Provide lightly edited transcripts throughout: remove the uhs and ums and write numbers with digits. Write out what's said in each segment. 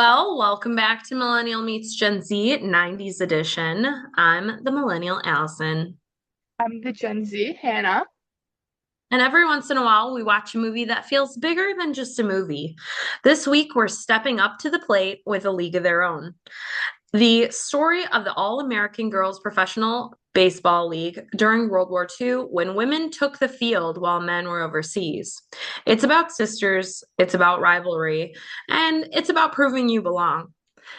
Well, welcome back to Millennial Meets Gen Z 90's edition. I'm the Millennial Allison. I'm the Gen Z, Hannah. And every once in a while, we watch a movie that feels bigger than just a movie. This week, we're stepping up to the plate with A League of Their Own. The story of the All American Girls Professional Baseball League during World War II when women took the field while men were overseas. It's about sisters, it's about rivalry, and it's about proving you belong.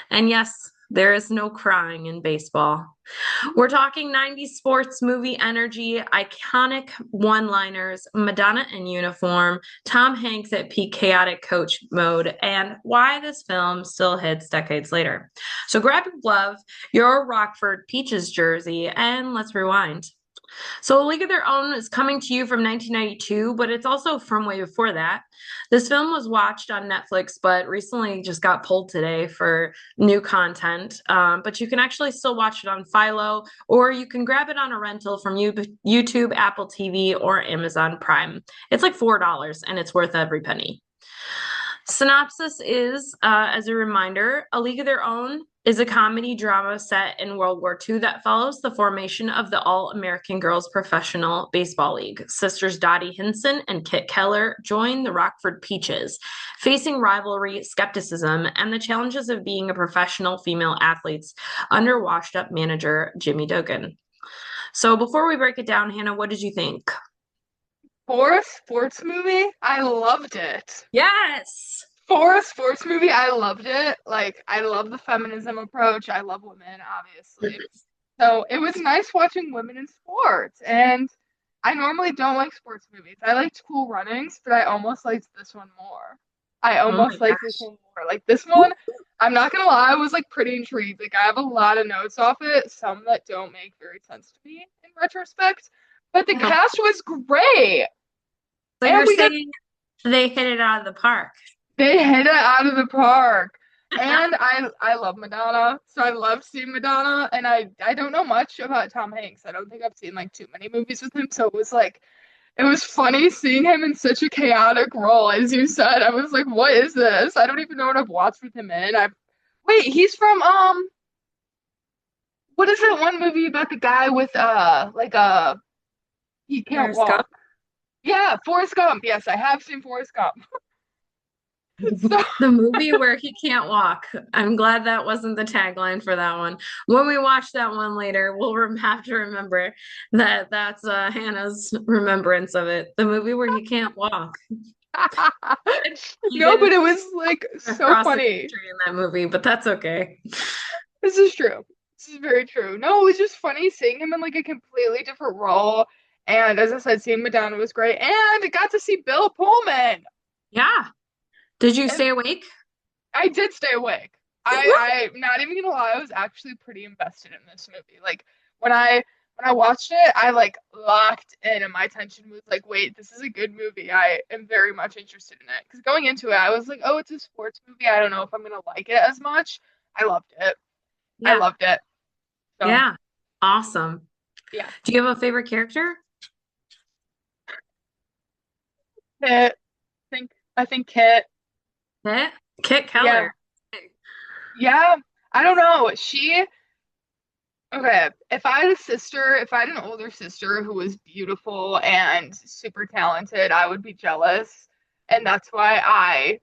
And yes, there is no crying in baseball. We're talking 90s sports movie energy, iconic one liners, Madonna in uniform, Tom Hanks at peak chaotic coach mode, and why this film still hits decades later. So grab your glove, your Rockford Peaches jersey, and let's rewind. So, A League of Their Own is coming to you from 1992, but it's also from way before that. This film was watched on Netflix, but recently just got pulled today for new content. But you can actually still watch it on Philo, or you can grab it on a rental from YouTube, Apple TV, or Amazon Prime. It's like $4, and it's worth every penny. Synopsis is, as a reminder, A League of Their Own is a comedy drama set in World War II that follows the formation of the All American Girls Professional Baseball League. Sisters Dottie Hinson and Kit Keller join the Rockford Peaches, facing rivalry, skepticism, and the challenges of being a professional female athletes under washed up manager Jimmy Dugan. So before we break it down, Hannah, what did you think? For a sports movie, I loved it. Yes. For a sports movie, I loved it. Like, I love the feminism approach. I love women, obviously. So it was nice watching women in sports. And I normally don't like sports movies. I liked Cool Runnings, but I almost liked this one more. I Oh my almost liked this gosh. one more. Like, this one, I'm not gonna lie, I was like pretty intrigued. Like, I have a lot of notes off it, some that don't make very sense to me in retrospect. But the Oh, cast was great. so And you're we got saying they hit it out of the park. they hit it out of the park. And I love Madonna, so I love seeing Madonna. And I don't know much about Tom Hanks. I don't think I've seen like too many movies with him. So it was like it was funny seeing him in such a chaotic role, as you said. I was like, what is this? I don't even know what I've watched with him in. I wait, he's from what is that one movie about the guy with he can't There's Gump. walk? Yeah, Forrest Gump. Yes, I have seen Forrest Gump. So The movie where he can't walk. I'm glad that wasn't the tagline for that one. When we watch that one later, we'll have to remember that that's Hannah's remembrance of it. The movie where he can't walk. He no, but didn't it was like so cross the funny. country in that movie, but that's okay. This is true. This is very true. No, it was just funny seeing him in like a completely different role. And as I said, seeing Madonna was great. And I got to see Bill Pullman. Yeah. Did you And stay awake? I did stay awake. I'm not even gonna lie, I was actually pretty invested in this movie. Like when I watched it, I like locked in and my attention was like, wait, this is a good movie. I am very much interested in it. Because going into it, I was like, oh, it's a sports movie. I don't know if I'm gonna like it as much. I loved it. I Yeah. loved it. So Yeah. Awesome. yeah. Do you have a favorite character? Kit, I think Kit. Kit? Kit Yeah. Keller. Yeah. I don't know. Okay, if I had an older sister who was beautiful and super talented, I would be jealous. And that's why I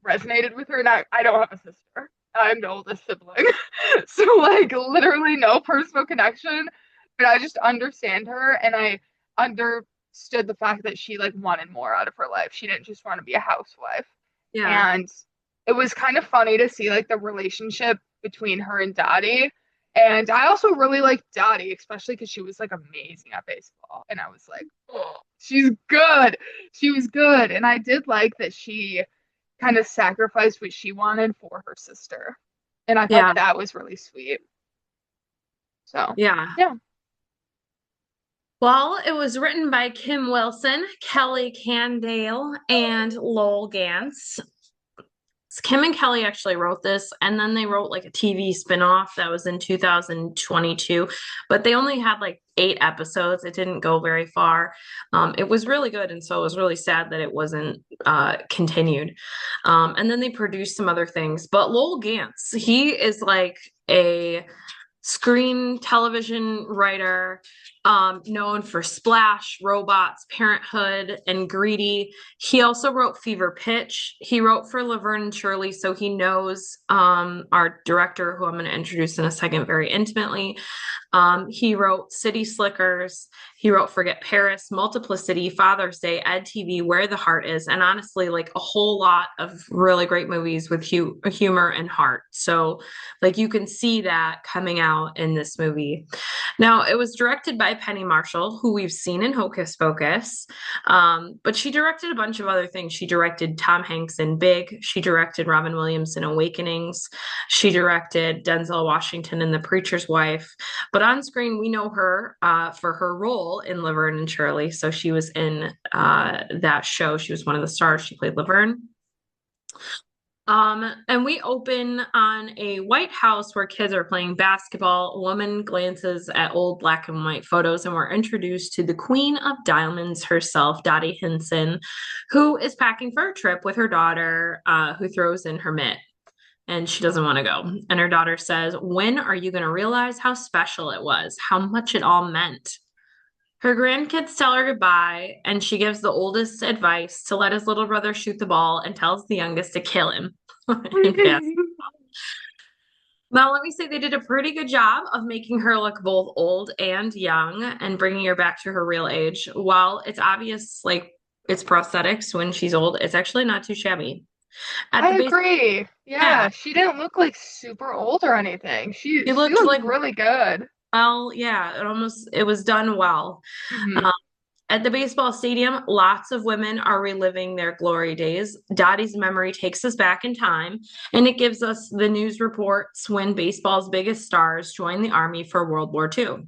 resonated with her. And I don't have a sister. I'm the oldest sibling. So like literally no personal connection, but I just understand her and I understood the fact that she like wanted more out of her life. She didn't just want to be a housewife. Yeah. And it was kind of funny to see like the relationship between her and Dottie. And I also really liked Dottie, especially because she was like amazing at baseball. And I was like, oh, she's good. She was good. And I did like that she kind of sacrificed what she wanted for her sister. And I thought Yeah. that was really sweet. So, Yeah. yeah. Well, it was written by Kim Wilson, Kelly Candale, and Lowell Gantz. Romance. Kim and Kelly actually wrote this, and then they wrote like a TV spinoff that was in 2022, but they only had like 8 episodes. It didn't go very far. It was really good, and so it was really sad that it wasn't continued. And then they produced some other things, but Lowell Gantz, he is like a screen television writer, known for Splash, Robots, Parenthood, and Greedy. He also wrote Fever Pitch. He wrote for Laverne and Shirley, so he knows our director, who I'm going to introduce in a second, very intimately. He wrote City Slickers. He wrote Forget Paris, Multiplicity, Father's Day, Ed TV, Where the Heart Is, and honestly, like a whole lot of really great movies with humor and heart. So, like, you can see that coming out in this movie. Now, it was directed by Penny Marshall, who we've seen in Hocus Pocus, but she directed a bunch of other things. She directed Tom Hanks in Big. She directed Robin Williams in Awakenings. She directed Denzel Washington in The Preacher's Wife. But on screen, we know her for her role in Laverne and Shirley. So she was in that show. She was one of the stars. She played Laverne. And we open on a White House where kids are playing basketball. A woman glances at old black and white photos, and we're introduced to the Queen of Diamonds herself, Dottie Hinson, who is packing for a trip with her daughter, who throws in her mitt. And she doesn't want to go. And her daughter says, "When are you going to realize how special it was, how much it all meant?" Her grandkids tell her goodbye, and she gives the oldest advice to let his little brother shoot the ball and tells the youngest to kill him. Yes. Now, let me say they did a pretty good job of making her look both old and young and bringing her back to her real age. While it's obvious, like, it's prosthetics when she's old, it's actually not too shabby. At I the base, agree. yeah, Yeah, she didn't look like super old or anything. She she she looked looked like, really good. well, yeah, it was done well. Hmm. Um, at the baseball stadium, lots of women are reliving their glory days. Dottie's memory takes us back in time, and it gives us the news reports when baseball's biggest stars joined the Army for World War II.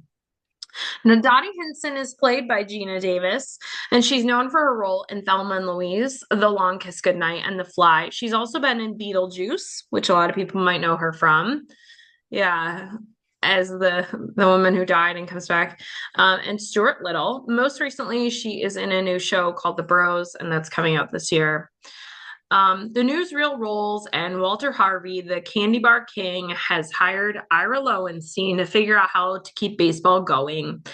Now, Dottie Hinson is played by Gina Davis, and she's known for her role in Thelma and Louise, The Long Kiss Goodnight, and The Fly. She's also been in Beetlejuice, which a lot of people might know her from. Yeah, as the woman who died and comes back, and Stuart Little. Most recently, she is in a new show called The Bros, and that's coming out this year. The newsreel rolls, and Walter Harvey, the candy bar king, has hired Ira Lowenstein to figure out how to keep baseball going.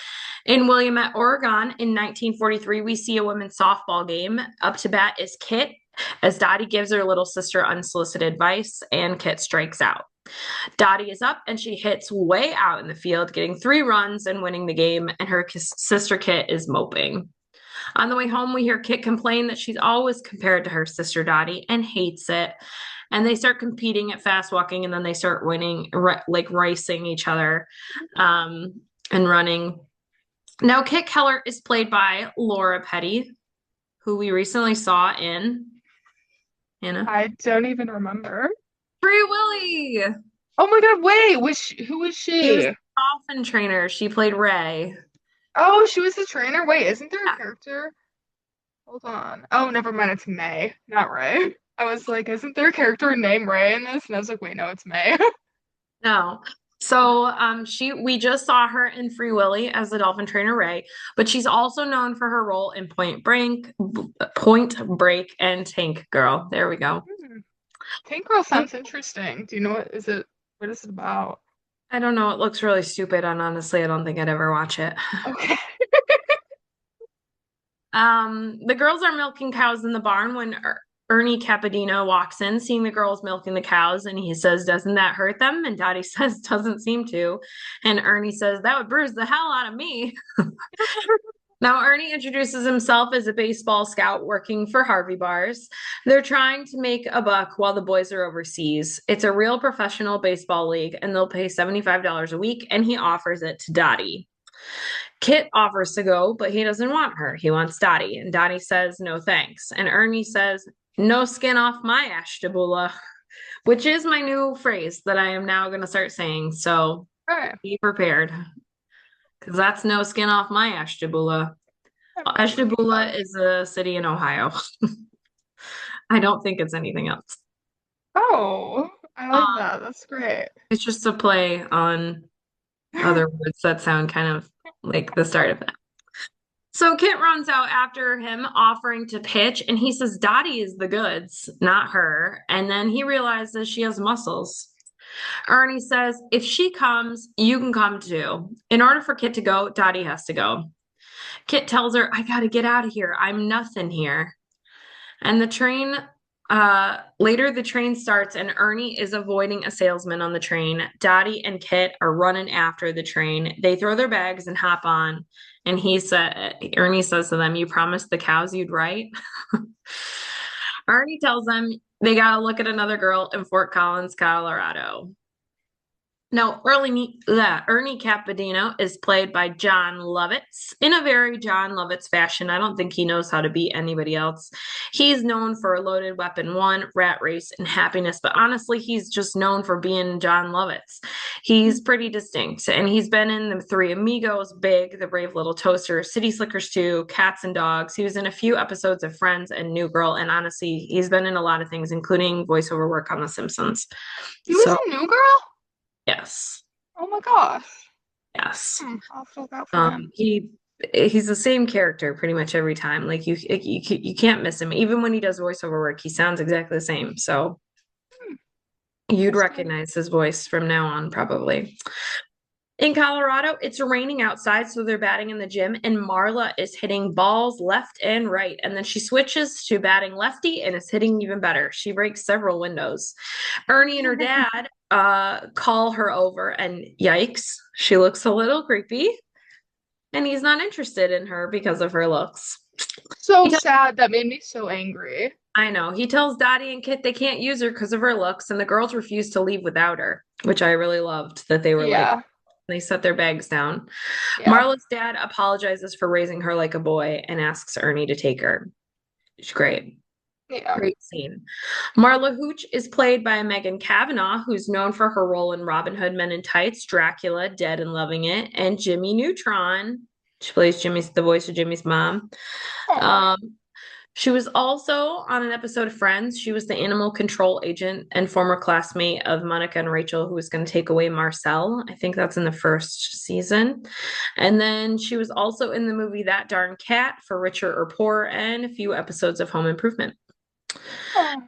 In Willamette, Oregon, in 1943, we see a women's softball game. Up to bat is Kit, as Dottie gives her little sister unsolicited advice, and Kit strikes out. Dottie is up and she hits way out in the field, getting 3 runs and winning the game, and her sister Kit is moping. On the way home, we hear Kit complain that she's always compared to her sister Dottie and hates it. And they start competing at fast walking, and then they start winning, like racing each other, and running. Now, Kit Keller is played by Laura Petty, who we recently saw in Hannah. I don't even remember. Free Willy. Oh my God, wait, who was She was she? the dolphin trainer. She played Ray. Oh, she was the trainer. Wait, isn't there a Yeah. character? Hold on. Oh, never mind, it's May, not Ray. I was like, isn't there a character named Ray in this? And I was like, wait, no, it's May. No. So we just saw her in Free Willy as the dolphin trainer Ray, but she's also known for her role in Point Break and Tank Girl. There we go. Hmm. Tank Girl sounds interesting. Do you know what is it about? I don't know. It looks really stupid, and honestly, I don't think I'd ever watch it. Okay. The girls are milking cows in the barn when Ernie Capadino walks in, seeing the girls milking the cows, and he says, "Doesn't that hurt them?" And Dottie says, "Doesn't seem to." And Ernie says, "That would bruise the hell out of me." Now, Ernie introduces himself as a baseball scout working for Harvey Bars. They're trying to make a buck while the boys are overseas. It's a real professional baseball league, and they'll pay $75 a week, and he offers it to Dottie. Kit offers to go, but he doesn't want her. He wants Dottie, and Dottie says no thanks. And Ernie says, "No skin off my ashtabula," which is my new phrase that I am now going to start saying. So All right. be prepared, because that's no skin off my ashtabula. I've never heard Ashtabula that. is a city in Ohio. I don't think it's anything else. Oh, I Um, like that. That's great. it's just a play on other words that sound kind of like the start of that. So Kit runs out after him, offering to pitch, and he says Dottie is the goods, not her. And then he realizes she has muscles. Ernie says, if she comes, you can come too. In order for Kit to go, Dottie has to go. Kit tells her, I gotta get out of here. I'm nothing here. And later the train starts and Ernie is avoiding a salesman on the train. Dottie and Kit are running after the train. They throw their bags and hop on. And Ernie says to them, you promised the cows you'd write? Ernie tells them they gotta look at another girl in Fort Collins, Colorado. No, Ernie Capadino is played by John Lovitz in a very John Lovitz fashion. I don't think he knows how to beat anybody else. He's known for Loaded Weapon 1, Rat Race, and Happiness, but honestly, he's just known for being John Lovitz. He's pretty distinct, and he's been in The Three Amigos, Big, The Brave Little Toaster, City Slickers 2, Cats and Dogs. He was in a few episodes of Friends and New Girl, and honestly, he's been in a lot of things, including voiceover work on The Simpsons. He was So, a new girl? yes. Oh my gosh. Yes. I'll have to look out for him. He's the same character pretty much every time. Like you can't miss him. Even when he does voiceover work, he sounds exactly the same. So Hmm, you'd interesting. recognize his voice from now on, probably. In Colorado, it's raining outside, so they're batting in the gym, and Marla is hitting balls left and right. And then she switches to batting lefty and is hitting even better. She breaks several windows. Ernie and her dad call her over, and yikes, she looks a little creepy. And he's not interested in her because of her looks. He So tells, sad. That made me so angry. I know. He tells Dottie and Kit they can't use her because of her looks, and the girls refuse to leave without her, which I really loved that they were like, Yeah, they set their bags down. yeah, Marla's dad apologizes for raising her like a boy and asks Ernie to take her. It's great. yeah. Great scene. Marla Hooch is played by Megan Kavanaugh, who's known for her role in Robin Hood Men in Tights, Dracula, Dead and Loving It, and Jimmy Neutron. She plays the voice of Jimmy's mom. Oh, Um, she was also on an episode of Friends. She was the animal control agent and former classmate of Monica and Rachel, who was going to take away Marcel. I think that's in the first season. And then she was also in the movie That Darn Cat for Richer or Poorer and a few episodes of Home Improvement. oh.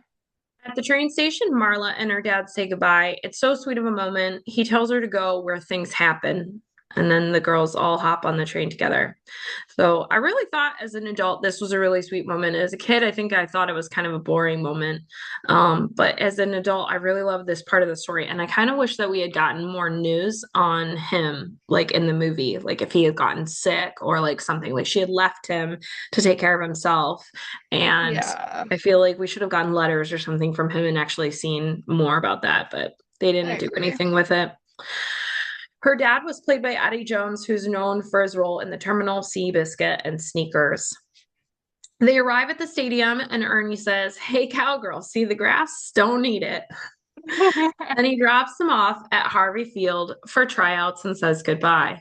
At the train station, Marla and her dad say goodbye. It's so sweet of a moment. He tells her to go where things happen. And then the girls all hop on the train together. So I really thought as an adult, this was a really sweet moment. As a kid, I think I thought it was kind of a boring moment. But as an adult, I really love this part of the story. And I kind of wish that we had gotten more news on him, like in the movie, like if he had gotten sick or like something, like she had left him to take care of himself. And Yeah, I feel like we should have gotten letters or something from him and actually seen more about that, but they I didn't do agree. anything with it. Her dad was played by Eddie Jones, who's known for his role in The Terminal, Seabiscuit, and Sneakers. They arrive at the stadium, and Ernie says, hey, cowgirl, see the grass? Don't need it. Then he drops them off at Harvey Field for tryouts and says goodbye.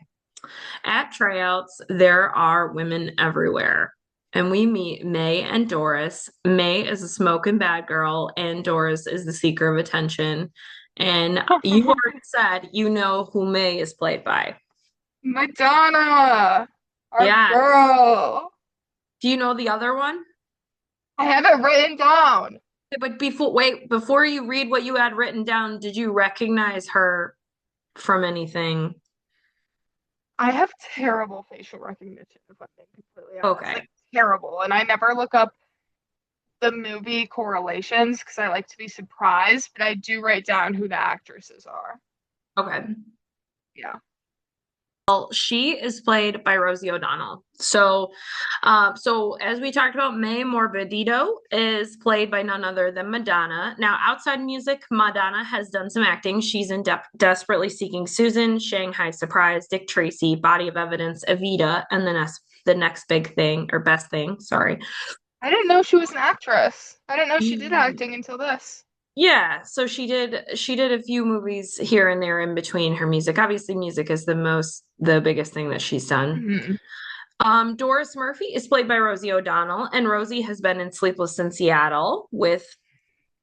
At tryouts, there are women everywhere. And we meet May and Doris. May is a smoking bad girl, and Doris is the seeker of attention. And you already said you know who May is played by. Madonna, our Yes. girl. Do you know the other one? I have it written down. But before you read what you had written down, did you recognize her from anything? I have terrible facial recognition, if I'm being completely honest. Okay. Like terrible. And I never look up the movie correlations because I like to be surprised, but I do write down who the actresses are. Okay. Yeah. Well, she is played by Rosie O'Donnell. So as we talked about, May Morbidito is played by none other than Madonna. Now, outside music, Madonna has done some acting. She's in Desperately Seeking Susan, Shanghai Surprise, Dick Tracy, Body of Evidence, Evita, and the next big thing or best thing. Sorry. I didn't know she was an actress. I didn't know she did acting until this. Yeah, so she did a few movies here and there in between her music. Obviously, music is the biggest thing that she's done. Hmm. Doris Murphy is played by Rosie O'Donnell, and Rosie has been in Sleepless in Seattle with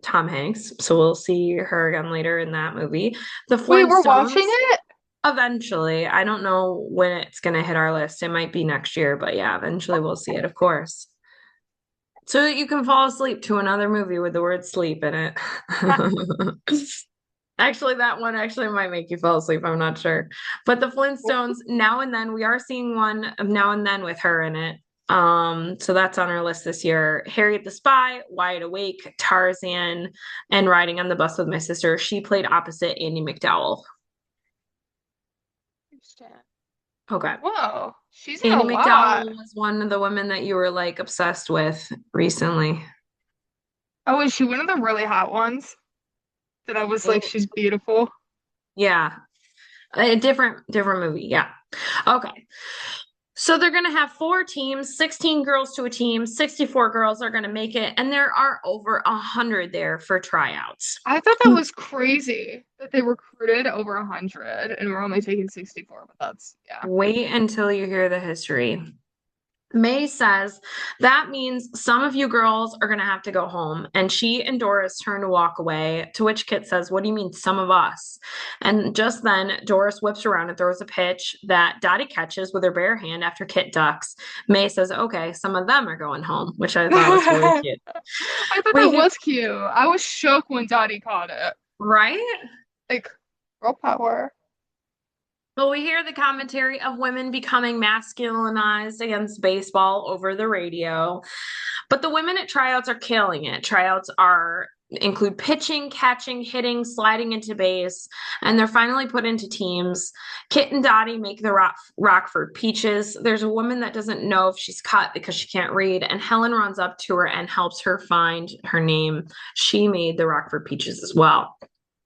Tom Hanks. So we'll see her again later in that movie. The Wait, we're watching Flintstones, it? eventually. I don't know when it's going to hit our list. It might be next year, but yeah, eventually we'll see it, of course. So that you can fall asleep to another movie with the word sleep in it. Actually, that one actually might make you fall asleep. I'm not sure. But the Flintstones, now and then, we are seeing one of now and then with her in it. So that's on our list this year. Harriet the Spy, Wide Awake, Tarzan, and Riding on the Bus with My Sister. She played opposite Andy McDowell. Okay. Whoa, she's in a Andy lot. McDowell was one of the women that you were like obsessed with recently. Oh, is she one of the really hot ones? That I was like, Andy, she's beautiful. yeah. A different movie. Yeah. Okay. So they're going to have four teams, 16 girls to a team, 64 girls are going to make it, and there are over 100 there for tryouts. I thought that was crazy that they recruited over 100 and we're only taking 64, but that's, yeah. Wait until you hear the history. May says that means some of you girls are going to have to go home. And she and Doris turn to walk away, to which Kit says, "What do you mean, some of us?" And just then, Doris whips around and throws a pitch that Dottie catches with her bare hand after Kit ducks. May says, "Okay, some of them are going home," which I thought was really I cute. thought that We, was cute. I was shook when Dottie caught it. right? Like, girl power. Well, we hear the commentary of women becoming masculinized against baseball over the radio. But the women at tryouts are killing it. Tryouts are include pitching, catching, hitting, sliding into base, and they're finally put into teams. Kit and Dottie make the Rockford Peaches. There's a woman that doesn't know if she's cut because she can't read, and Helen runs up to her and helps her find her name. She made the Rockford Peaches as well.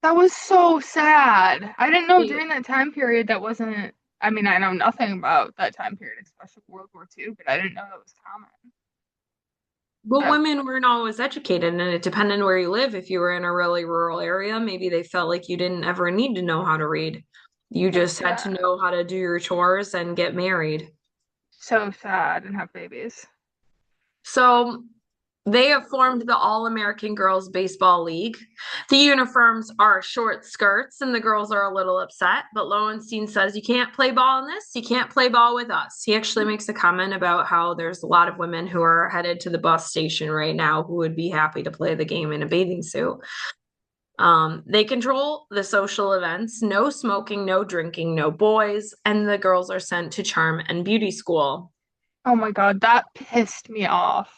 That was so sad. I didn't know during that time period that wasn't, I mean, I know nothing about that time period, especially World War II, but I didn't know that was common. But That, women weren't always educated, and it depended on where you live. If you were in a really rural area, maybe they felt like you didn't ever need to know how to read. You so just had to sad. know how to do your chores and get married. So sad and have babies. So they have formed the All American Girls Baseball League. The uniforms are short skirts, and the girls are a little upset. But Lowenstein says, "You can't play ball in this. You can't play ball with us." He actually makes a comment about how there's a lot of women who are headed to the bus station right now who would be happy to play the game in a bathing suit. They control the social events, no smoking, no drinking, no boys, and the girls are sent to charm and beauty school. Oh my God, that pissed me off.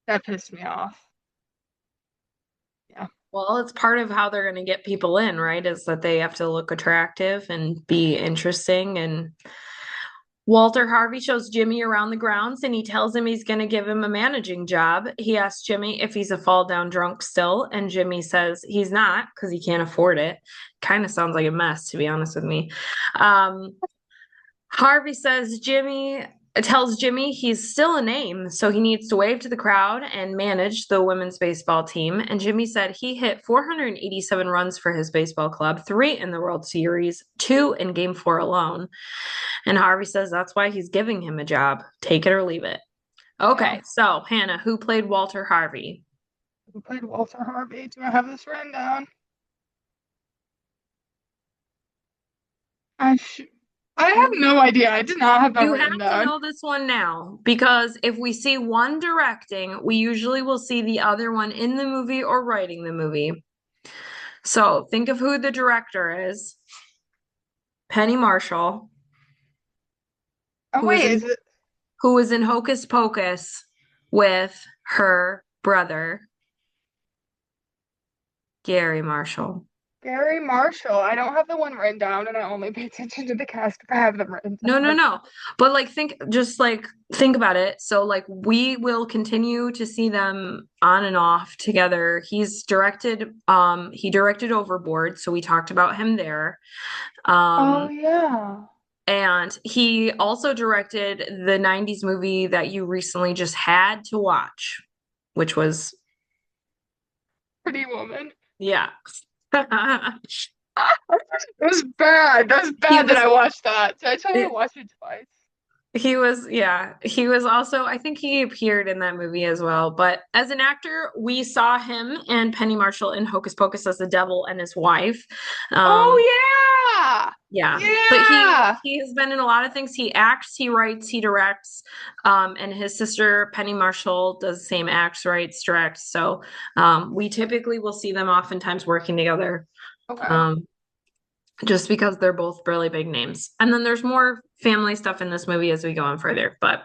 That pissed me off. Yeah. Well, it's part of how they're going to get people in, right? Is that they have to look attractive and be interesting. And Walter Harvey shows Jimmy around the grounds and he tells him he's going to give him a managing job. He asks Jimmy if he's a fall down drunk still, and Jimmy says he's not because he can't afford it. Kind of sounds like a mess, to be honest with me. Um, Harvey says Jimmy tells Jimmy he's still a name, so he needs to wave to the crowd and manage the women's baseball team. And Jimmy said he hit 487 runs for his baseball club, three in the World Series, two in Game 4 alone. And Harvey says that's why he's giving him a job. Take it or leave it. Yeah. Okay, so Hannah, who played Walter Harvey? Who played Walter Harvey? Do I have this written down? I sh I have You no idea. I did not have that You have written to down. know this one now because if we see one directing, we usually will see the other one in the movie or writing the movie. So think of who the director is. Penny Marshall, Oh who was wait, in is it Hocus Pocus with her brother, Gary Marshall. Gary Marshall? I don't have the one written down, and I only pay attention to the cast if I have them written No, no, down. no. But like think about it. So like we will continue to see them on and off together. He directed Overboard, so we talked about him there. Oh Um yeah, and he also directed the 90's movie that you recently just had to watch, which was Pretty Woman. yeah. It was bad. That was He bad that was I watched that. Did I tell you I it, watched it twice? He was also, I think he appeared in that movie as well. But as an actor, we saw him and Penny Marshall in Hocus Pocus as the devil and his wife. Um, Oh yeah, yeah. but Yeah. he has been in a lot of things. He acts, he writes, he directs, and his sister Penny Marshall does the same, acts, writes, directs. So we typically will see them oftentimes working together. Okay. Um, just because they're both really big names. And then there's more family stuff in this movie as we go on further. But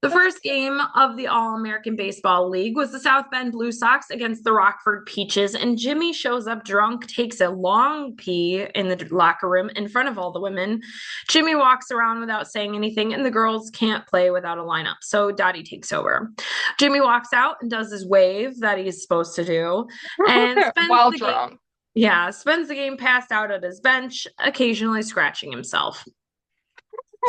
the first game of the All American Baseball League was the South Bend Blue Sox against the Rockford Peaches. And Jimmy shows up drunk, takes a long pee in the locker room in front of all the women. Jimmy walks around without saying anything, and the girls can't play without a lineup. So Dottie takes over. Jimmy walks out and does his wave that he's supposed to do and spends While the game. drunk. Yeah, spends the game passed out at his bench, occasionally scratching himself.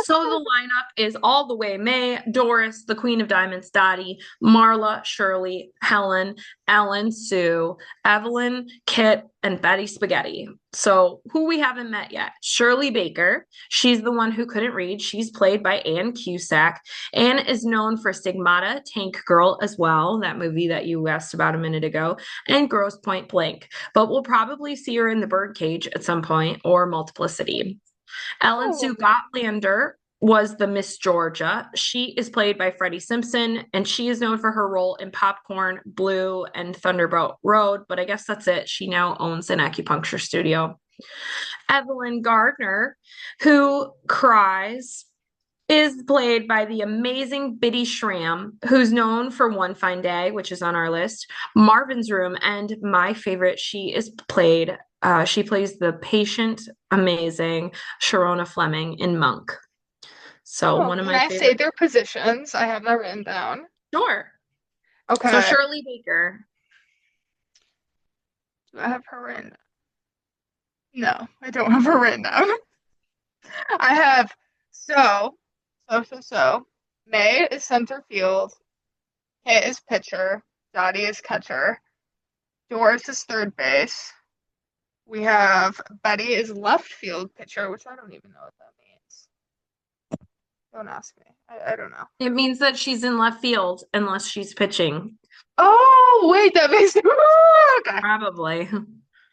So the lineup is all the way May, Doris, the Queen of Diamonds, Dottie, Marla, Shirley, Helen, Ellen, Sue, Evelyn, Kit, and Betty Spaghetti. So who we haven't met yet? Shirley Baker. She's the one who couldn't read. She's played by Ann Cusack. Ann is known for Stigmata, Tank Girl as well, that movie that you asked about a minute ago, and Gross Point Blank. But we'll probably see her in The Birdcage at some point or Multiplicity. Ellen Oh, Sue Gotlander was the Miss Georgia. She is played by Freddie Simpson, and she is known for her role in Popcorn, Blue, and Thunderbolt Road. But I guess that's it. She now owns an acupuncture studio. Evelyn Gardner, who cries, is played by the amazing Biddy Schramm, who's known for One Fine Day, which is on our list, Marvin's Room, and my favorite, she plays the patient, amazing Sharona Fleming in Monk. So oh, one of can my I say favorite. their positions? I have that written down. Sure. So Okay. Shirley Baker. Do I have her written? No, I don't have her written down. I have so, so. May is center field. Kit is pitcher. Dottie is catcher. Doris is third base. We have Betty is left field pitcher, which I don't even know what that means. Don't ask me. I don't know. It means that she's in left field unless she's pitching. Oh, wait, that makes okay. Probably.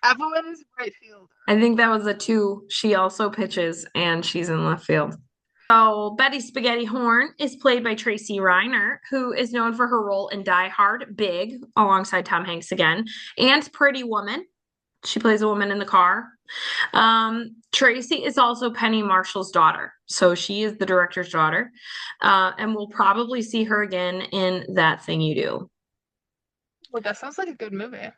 Evelyn is right fielder. I think that was a two. She also pitches and she's in left field. So Betty Spaghetti Horn is played by Tracy Reiner, who is known for her role in Die Hard, Big, alongside Tom Hanks again, and Pretty Woman. She plays a woman in the car. Tracy is also Penny Marshall's daughter. So she is the director's daughter. And we'll probably see her again in That Thing You Do. Well, that sounds like a good movie.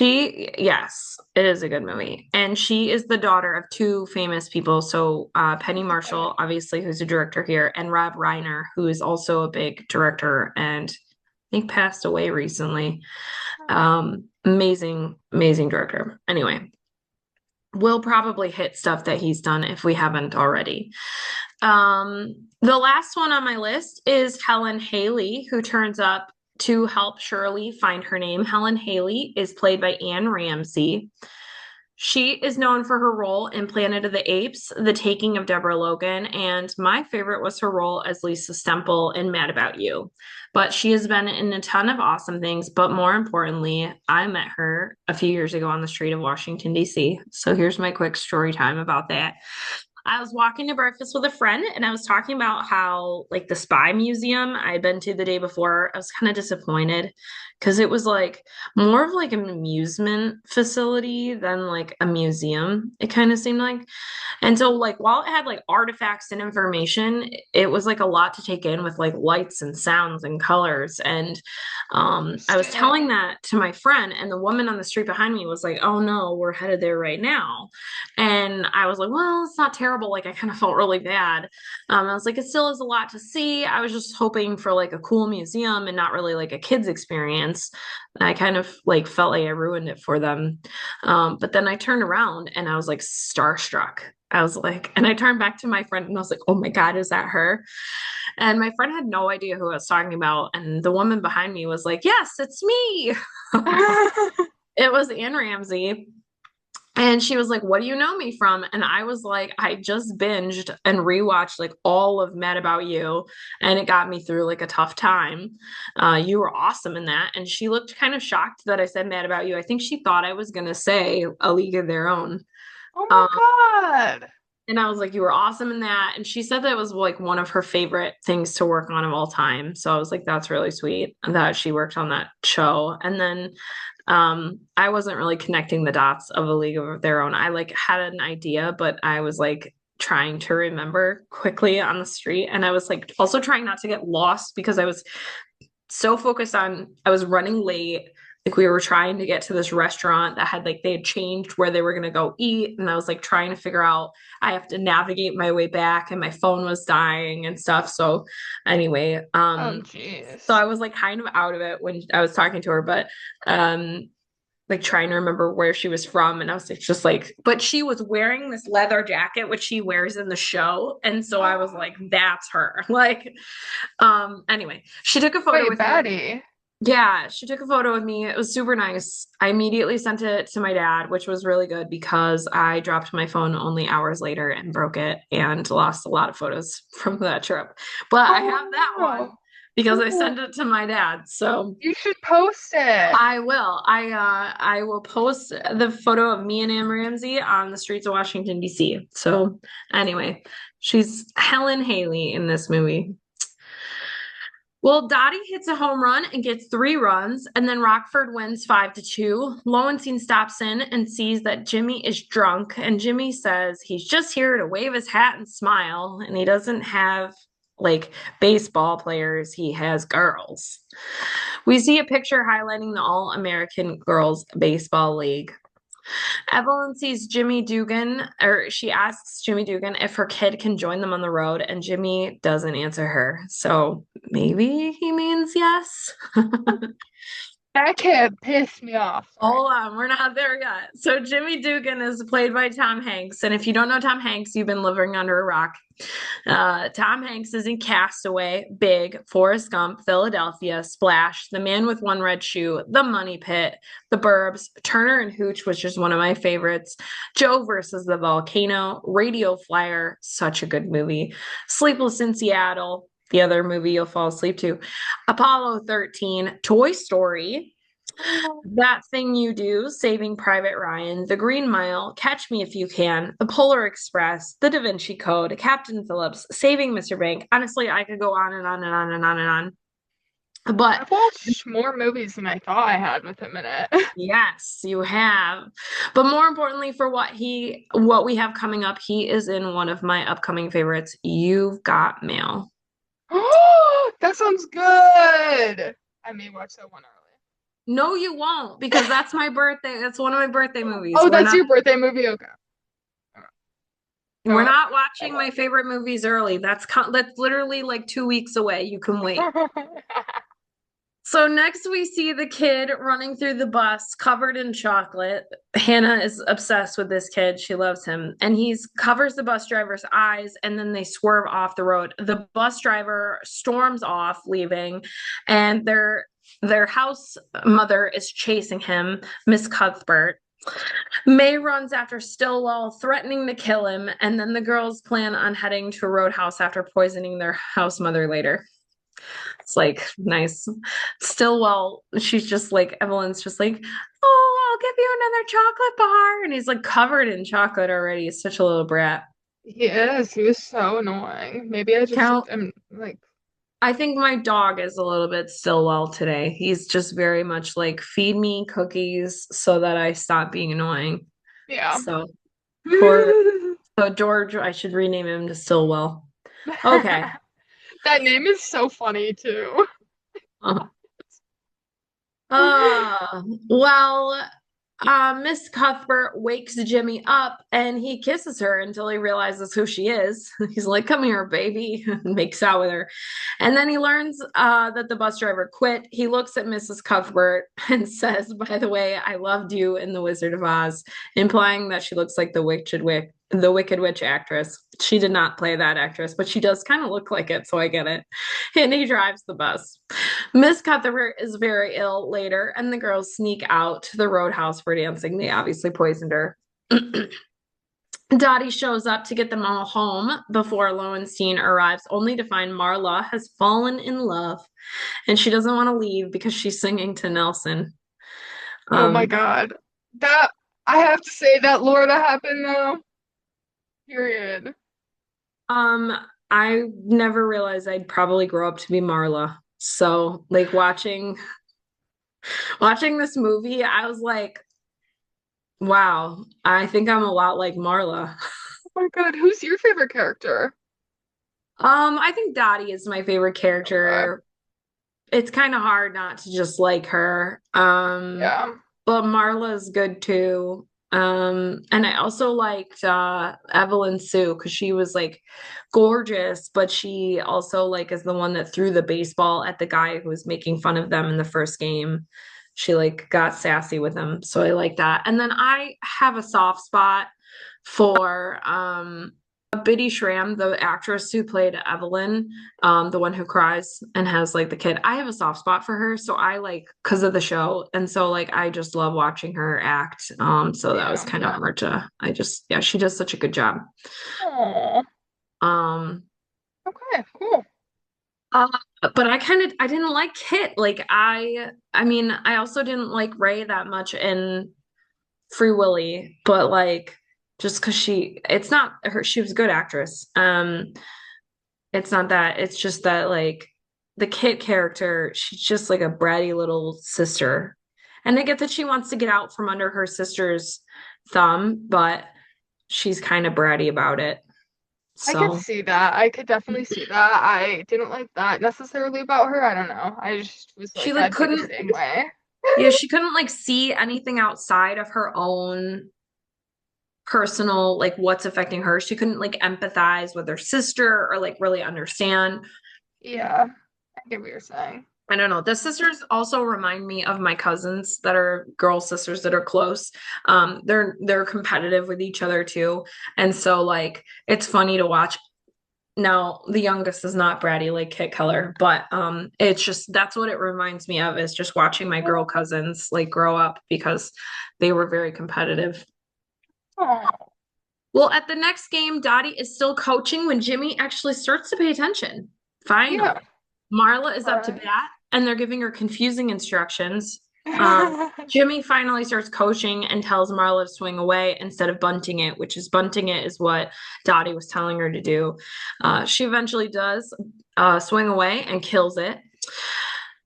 Yes, it is a good movie. And she is the daughter of two famous people. So Penny Okay. Marshall, obviously, who's a director here, and Rob Reiner, who is also a big director and I think passed away recently. Amazing, amazing director. Anyway, we'll probably hit stuff that he's done if we haven't already. The last one on my list is Helen Haley, who turns up to help Shirley find her name. Helen Haley is played by Anne Ramsey. She is known for her role in Planet of the Apes, The Taking of Deborah Logan, and my favorite was her role as Lisa Stemple in Mad About You. But she has been in a ton of awesome things, but more importantly, I met her a few years ago on the street of Washington, D.C. So here's my quick story time about that. I was walking to breakfast with a friend and I was talking about how, like, the Spy Museum I'd been to the day before, I was kind of disappointed because it was like more of like an amusement facility than like a museum, it kind of seemed like. And so, like, while it had like artifacts and information, it was like a lot to take in with like lights and sounds and colors. And I was telling Interesting. that to my friend, and the woman on the street behind me was like, "Oh no, we're headed there right now." And I was like, "Well, it's not terrible." Like, I kind of felt really bad. I was like, "It still is a lot to see." I was just hoping for like a cool museum and not really like a kids experience. And I kind of like felt like I ruined it for them. But then I turned around and I was like starstruck. I was like, and I turned back to my friend and I was like, "Oh my God, is that her?" And my friend had no idea who I was talking about. And the woman behind me was like, "Yes, it's me." It was Anne Ramsey. And she was like, "What do you know me from?" And I was like, "I just binged and rewatched like all of Mad About You, and it got me through like a tough time. You were awesome in that." And she looked kind of shocked that I said Mad About You. I think she thought I was gonna say A League of Their Own. Oh my Um, God. and I was like, "You were awesome in that." And she said that was like one of her favorite things to work on of all time. So I was like, "That's really sweet that she worked on that show." And then I wasn't really connecting the dots of A League of Their Own. I like had an idea, but I was like trying to remember quickly on the street. And I was like also trying not to get lost because I was so focused on I was running late. Like we were trying to get to this restaurant that had like they had changed where they were gonna go eat. And I was like trying to figure out I have to navigate my way back and my phone was dying and stuff. So anyway, Oh, so jeez. I was like kind of out of it when I was talking to her, but um like trying to remember where she was from. And I was like, just like, but she was wearing this leather jacket, which she wears in the show. And so I was like, that's her. Like, anyway, she took a photo Wait, with me. Batty. Yeah, she took a photo with me. It was super nice. I immediately sent it to my dad, which was really good because I dropped my phone only hours later and broke it and lost a lot of photos from that trip. But I have that one Oh, because I no. sent it to my dad. So You should post it. I will. I will post the photo of me and Anne Ramsey on the streets of Washington, D.C. So anyway, she's Helen Haley in this movie. Well, Dottie hits a home run and gets 3 runs, and then Rockford wins 5-2. Lowenstein stops in and sees that Jimmy is drunk, and Jimmy says he's just here to wave his hat and smile, and he doesn't have like baseball players, he has girls. We see a picture highlighting the All American Girls Baseball League. Evelyn sees Jimmy Dugan, or she asks Jimmy Dugan if her kid can join them on the road, and Jimmy doesn't answer her. So maybe he means yes. That kid pissed me off. Sorry. Hold on, we're not there yet. So Jimmy Dugan is played by Tom Hanks, and if you don't know Tom Hanks, you've been living under a rock. Tom Hanks is in Castaway, Big, Forrest Gump, Philadelphia, Splash, The Man with One Red Shoe, The Money Pit, The Burbs, Turner and Hooch, which is one of my favorites, Joe versus the Volcano, Radio Flyer, such a good movie, Sleepless in Seattle, the other movie you'll fall asleep to, Apollo 13, Toy Story, That Thing You Do, Saving Private Ryan, The Green Mile, Catch Me If You Can, The Polar Express, The Da Vinci Code, Captain Phillips, Saving Mr. Bank. Honestly, I could go on and on and on and on and on. But I've watched more movies than I thought I had with him in it. yes, you have. But more importantly, for what we have coming up, he is in one of my upcoming favorites, You've Got Mail. Oh, that sounds good. I may watch that one early. No, you won't, because that's my birthday. That's one of my birthday movies. Oh, that's your birthday movie? Okay. We're No. not watching my favorite movies early. That's literally like 2 weeks away. You can wait. So next we see the kid running through the bus covered in chocolate. Hannah is obsessed with this kid. She loves him. And he's covers the bus driver's eyes and then they swerve off the road. The bus driver storms off leaving and their house mother is chasing him, Miss Cuthbert. May runs after Stillwell, threatening to kill him, and then the girls plan on heading to a roadhouse after poisoning their house mother later. It's like nice. Stillwell, she's just like, Evelyn's just like, oh, I'll give you another chocolate bar. And he's like covered in chocolate already. He's such a little brat. He is. He was so annoying. Maybe I just Count. am like, I think my dog is a little bit Stillwell today. He's just very much like, feed me cookies so that I stop being annoying. yeah. So poor, so George, I should rename him to Stillwell. Okay. That name is so funny too. Uh, well, Miss Cuthbert wakes Jimmy up and he kisses her until he realizes who she is. He's like, come here, baby, and makes out with her. And then he learns that the bus driver quit. He looks at Mrs. Cuthbert and says, by the way, I loved you in The Wizard of Oz, implying that she looks like the Wicked Witch actress. She did not play that actress, but she does kind of look like it, so I get it. And he drives the bus. Miss Cuthbert is very ill later, and the girls sneak out to the roadhouse for dancing. They obviously poisoned her. Dottie shows up to get them all home before Lowenstein arrives, only to find Marla has fallen in love and she doesn't want to leave because she's singing to Nelson. Oh my Um, God. That I have to say that Lorna happened though. Period. um, I never realized I'd probably grow up to be Marla. So, like watching this movie, I was like, wow, I think I'm a lot like Marla. Oh my God, who's your favorite character? I think Dottie is my favorite Okay. character. It's kind of hard not to just like her. Yeah. But Marla's good too. And I also liked Evelyn Sue because she was like gorgeous, but she also like is the one that threw the baseball at the guy who was making fun of them in the first game. She like got sassy with him. So I like that. And then I have a soft spot for Biddy Schramm, the actress who played Evelyn, the one who cries and has like the kid. I have a soft spot for her, so I like because of the show, and so like I just love watching her act. So that was Yeah. kind of hard to. I just yeah, she does such a good job. Oh, Um, okay, cool. uh, but I didn't like Kit. Like I mean I also didn't like Ray that much in Free Willy, but like just because it's not her, she was a good actress. It's not that. It's just that like the Kit character, she's just like a bratty little sister. And I get that she wants to get out from under her sister's thumb, but she's kind of bratty about it. I could So see that. I could definitely see that. I didn't like that necessarily about her. I don't know. I just was she like, like I'd be the couldn't, same way. yeah, she couldn't like see anything outside of her own personal, like what's affecting her. She couldn't like empathize with her sister or like really understand. Yeah, I get what you're saying. I don't know. The sisters also remind me of my cousins that are girl sisters that are close. They're competitive with each other too. And so like it's funny to watch. Now, the youngest is not bratty like Kit Keller, but it's just that's what it reminds me of is just watching my girl cousins like grow up because they were very competitive. Oh, Well, at the next game, Dottie is still coaching when Jimmy actually starts to pay attention. yeah. Finally. Marla is All up to right. bat and they're giving her confusing instructions. Um, Jimmy finally starts coaching and tells Marla to swing away instead of bunting it is what Dottie was telling her to do. She eventually does swing away and kills it.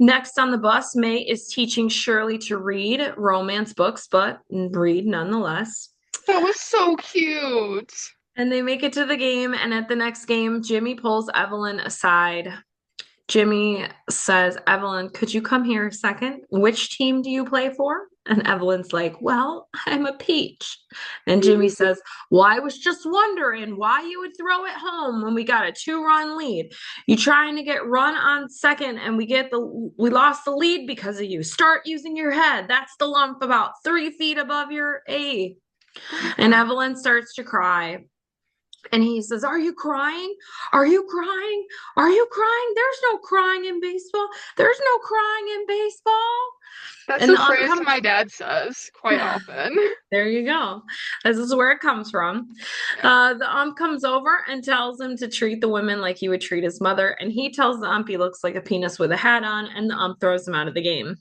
Next on the bus, May is teaching Shirley to read romance books, but read nonetheless. That was so cute. And they make it to the game, and at the next game, Jimmy pulls Evelyn aside. Jimmy says, Evelyn, could you come here a second? Which team do you play for? And Evelyn's like, well, I'm a peach. And Jimmy says, well, I was just wondering why you would throw it home when we got a 2-run lead. You trying to get run on second and we lost the lead because of you. Start using your head. That's the lump about 3 feet above your A. And Evelyn starts to cry. And he says, are you crying? Are you crying? Are you crying? There's no crying in baseball. There's no crying in baseball. That's And a the ump phrase comes, my dad says quite often. there you go. This is where it comes from. Yeah. The ump comes over and tells him to treat the women like he would treat his mother. And he tells the ump he looks like a penis with a hat on, and the ump throws him out of the game.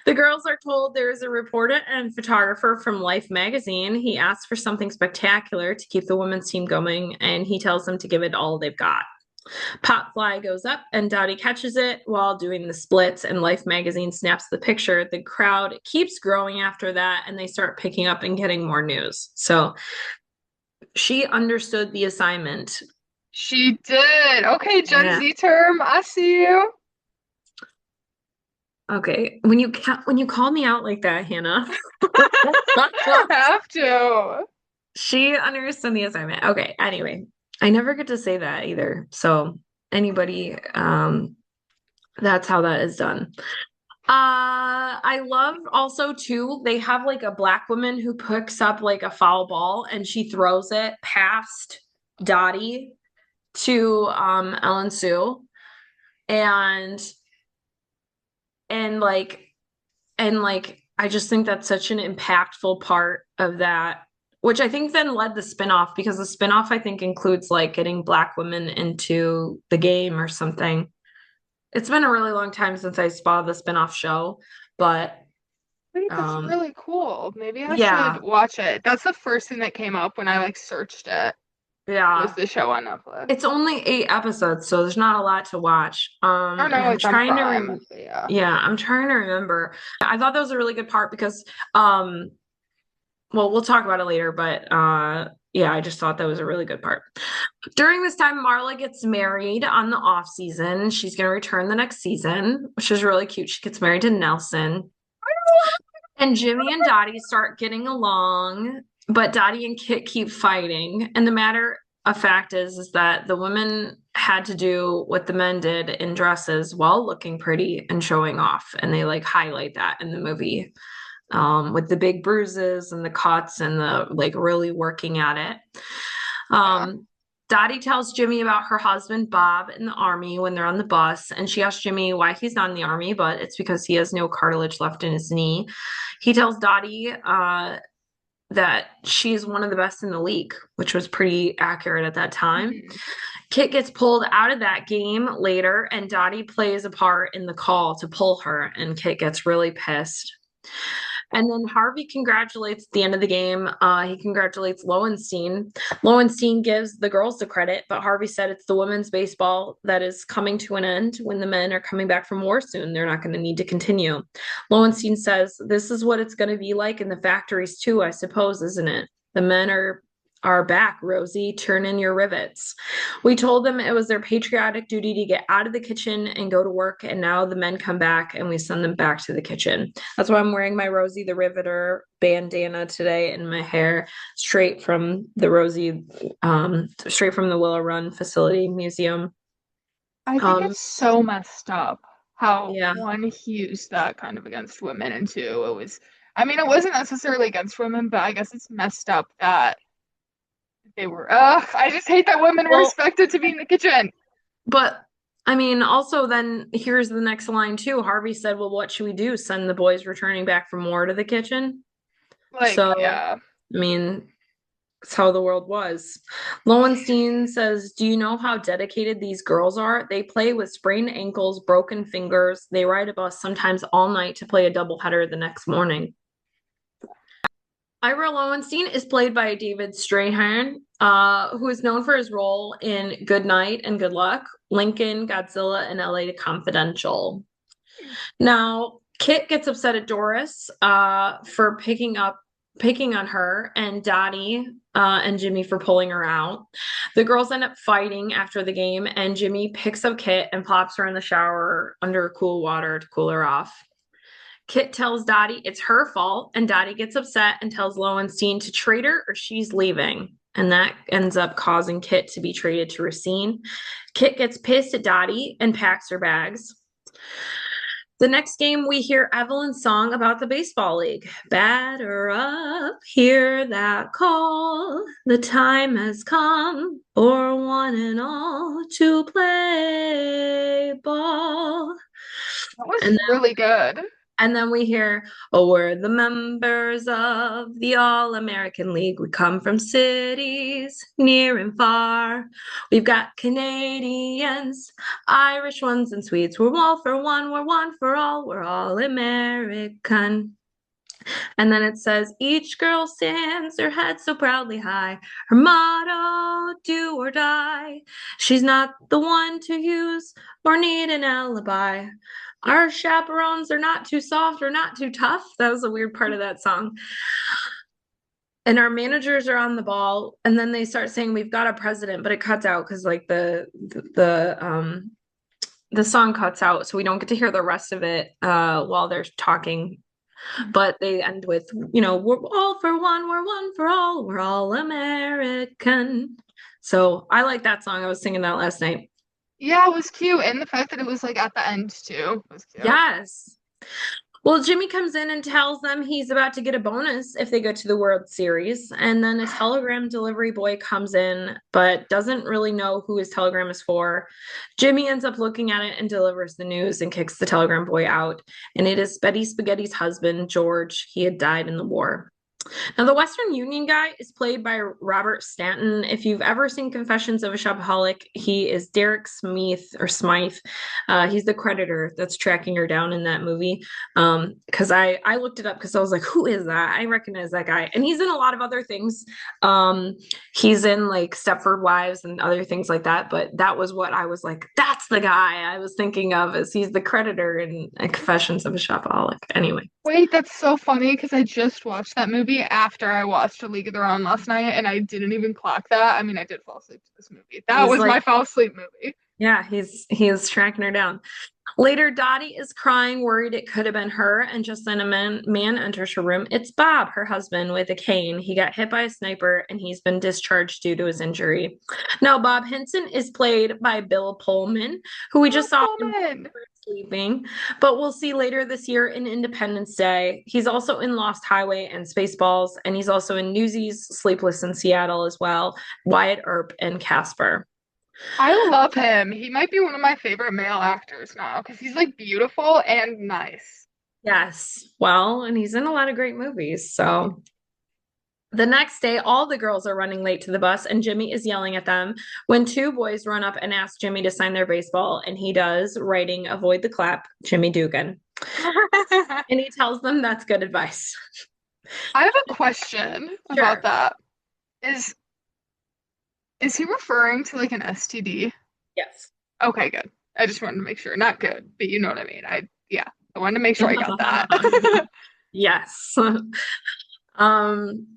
The girls are told there is a reporter and photographer from Life magazine. He asks for something spectacular to keep the women's team going, and he tells them to give it all they've got. Pop fly goes up, and Dottie catches it while doing the splits, and Life magazine snaps the picture. The crowd keeps growing after that, and they start picking up and getting more news. So she understood the assignment. She did. Okay, Gen Yeah. Z term. I see you. Okay. When you call me out like that, Hannah, Have to. she understood the assignment. Okay. Anyway, I never get to say that either. So anybody, that's how that is done. I love also too, they have like a black woman who picks up like a foul ball and she throws it past Dottie to Ellen Sue and and like and like I just think that's such an impactful part of that which I think then led the spinoff because the spinoff I think includes like getting black women into the game or something. It's been a really long time since I saw the spinoff show, but Wait, that's um really cool. Maybe I yeah, should watch it. That's the first thing that came up when I like searched it, was yeah. the show on Netflix. It's only 8 episodes, so there's not a lot to watch. I And know it's on Prime, but yeah. I'm trying to remember. I thought that was a really good part because well, we'll talk about it later, but yeah, I just thought that was a really good part. During this time, Marla gets married on the off season. She's going to return the next season, which is really cute. She gets married to Nelson. And Jimmy and Dottie start getting along, but Dottie and Kit keep fighting. And the matter of fact is that the women had to do what the men did in dresses while looking pretty and showing off. And they like highlight that in the movie, with the big bruises and the cuts and the like really working at it. Yeah. Um, Dottie tells Jimmy about her husband Bob in the army when they're on the bus, and she asks Jimmy why he's not in the army, but it's because he has no cartilage left in his knee. He tells Dottie that she's one of the best in the league, which was pretty accurate at that time. Mhm. Kit gets pulled out of that game later, and Dottie plays a part in the call to pull her, and Kit gets really pissed. And then Harvey congratulates at the end of the game. He congratulates Lowenstein. Lowenstein gives the girls the credit, but Harvey said it's the women's baseball that is coming to an end when the men are coming back from war soon. They're not going to need to continue. Lowenstein says, "This is what it's going to be like in the factories too, I suppose, isn't it? The men are back, Rosie. Turn in your rivets." We told them it was their patriotic duty to get out of the kitchen and go to work, and now the men come back and we send them back to the kitchen. That's why I'm wearing my Rosie the Riveter bandana today in my hair, straight from the straight from the Willow Run Facility Museum. I think Um, it's so messed up how yeah. one, he used that kind of against women, and two, it was, I mean, it wasn't necessarily against women, but I guess it's messed up that they were, I just hate that women were Well, expected to be in the kitchen. but I mean, also then here's the next line too. Harvey said, "Well, what should we do? Send the boys returning back from war to the kitchen?" Like, So, yeah. I mean, it's how the world was. Lowenstein says, "Do you know how dedicated these girls are? They play with sprained ankles, broken fingers. They ride a bus sometimes all night to play a doubleheader the next morning." Ira Lowenstein is played by David Strahan, who is known for his role in Good Night and Good Luck, Lincoln, Godzilla, and LA Confidential. Now, Kit gets upset at Doris for picking on her, and Dottie and Jimmy for pulling her out. The girls end up fighting after the game, and Jimmy picks up Kit and plops her in the shower under cool water to cool her off. Kit tells Dottie it's her fault, and Dottie gets upset and tells Lowenstein to trade her or she's leaving. And that ends up causing Kit to be traded to Racine. Kit gets pissed at Dottie and packs her bags. The next game, we hear Evelyn's song about the baseball league. Batter up, hear that call. The time has come for one and all to play ball. That was And really good. And then we hear, "Oh, we're the members of the All American League. We come from cities near and far. We've got Canadians, Irish ones, and Swedes. We're all for one, we're one for all, we're all American." And then it says, "Each girl stands her head so proudly high. Her motto, do or die. She's not the one to use or need an alibi. Our chaperones are not too soft or not too tough." That was a weird part of that song. "And our managers are on the ball." And then they start saying, "We've got a president," but it cuts out because like the song cuts out, so we don't get to hear the rest of it while they're talking. But they end with, "We're all for one, we're one for all, we're all American." So I like that song. I was singing that last night. Yeah, it was cute. And the fact that it was like at the end too was cute. Yes. Well, Jimmy comes in and tells them he's about to get a bonus if they go to the World Series. And then a telegram delivery boy comes in, but doesn't really know who his telegram is for. Jimmy ends up looking at it and delivers the news and kicks the telegram boy out. And it is Betty Spaghetti's husband, George. He had died in the war. Now, the Western Union guy is played by Robert Stanton. If you've ever seen Confessions of a Shopaholic, he is Derek Smith or Smythe. He's the creditor that's tracking her down in that movie. Because I looked it up because I was like, who is that? I recognize that guy, and he's in a lot of other things. Um, he's in like Stepford Wives and other things like that. But that was what I was like, that's the guy I was thinking of, as he's the creditor in Confessions of a Shopaholic. Anyway. Wait, that's so funny because I just watched that movie after I watched A League of Their Own last night, and I didn't even clock that. I mean, I did fall asleep to this movie. That He's was my like, fall asleep movie. yeah, he's tracking her down. Later, Dottie is crying, worried it could have been her, and just then a man enters her room. It's Bob, her husband, with a cane. He got hit by a sniper and he's been discharged due to his injury. Now, Bob Henson is played by Bill Pullman, who we just saw in Woman. Sleeping, but we'll see later this year in Independence Day. He's also in Lost Highway and Spaceballs, and he's also in Newsies, Sleepless in Seattle as well, Wyatt Earp, and Casper. I love him. He might be one of my favorite male actors now because he's like beautiful and nice. Yes. Well, and he's in a lot of great movies. So the next day, all the girls are running late to the bus, and Jimmy is yelling at them when two boys run up and ask Jimmy to sign their baseball, and he does, writing Avoid the Clap, Jimmy Dugan. I And he tells them that's good advice. have a question about Sure. that. Is is he referring to like an STD? Yes. Okay, good. I just wanted to make sure. Not good, but you know what I mean. Yeah, I wanted to make sure I got that. Yes. Um,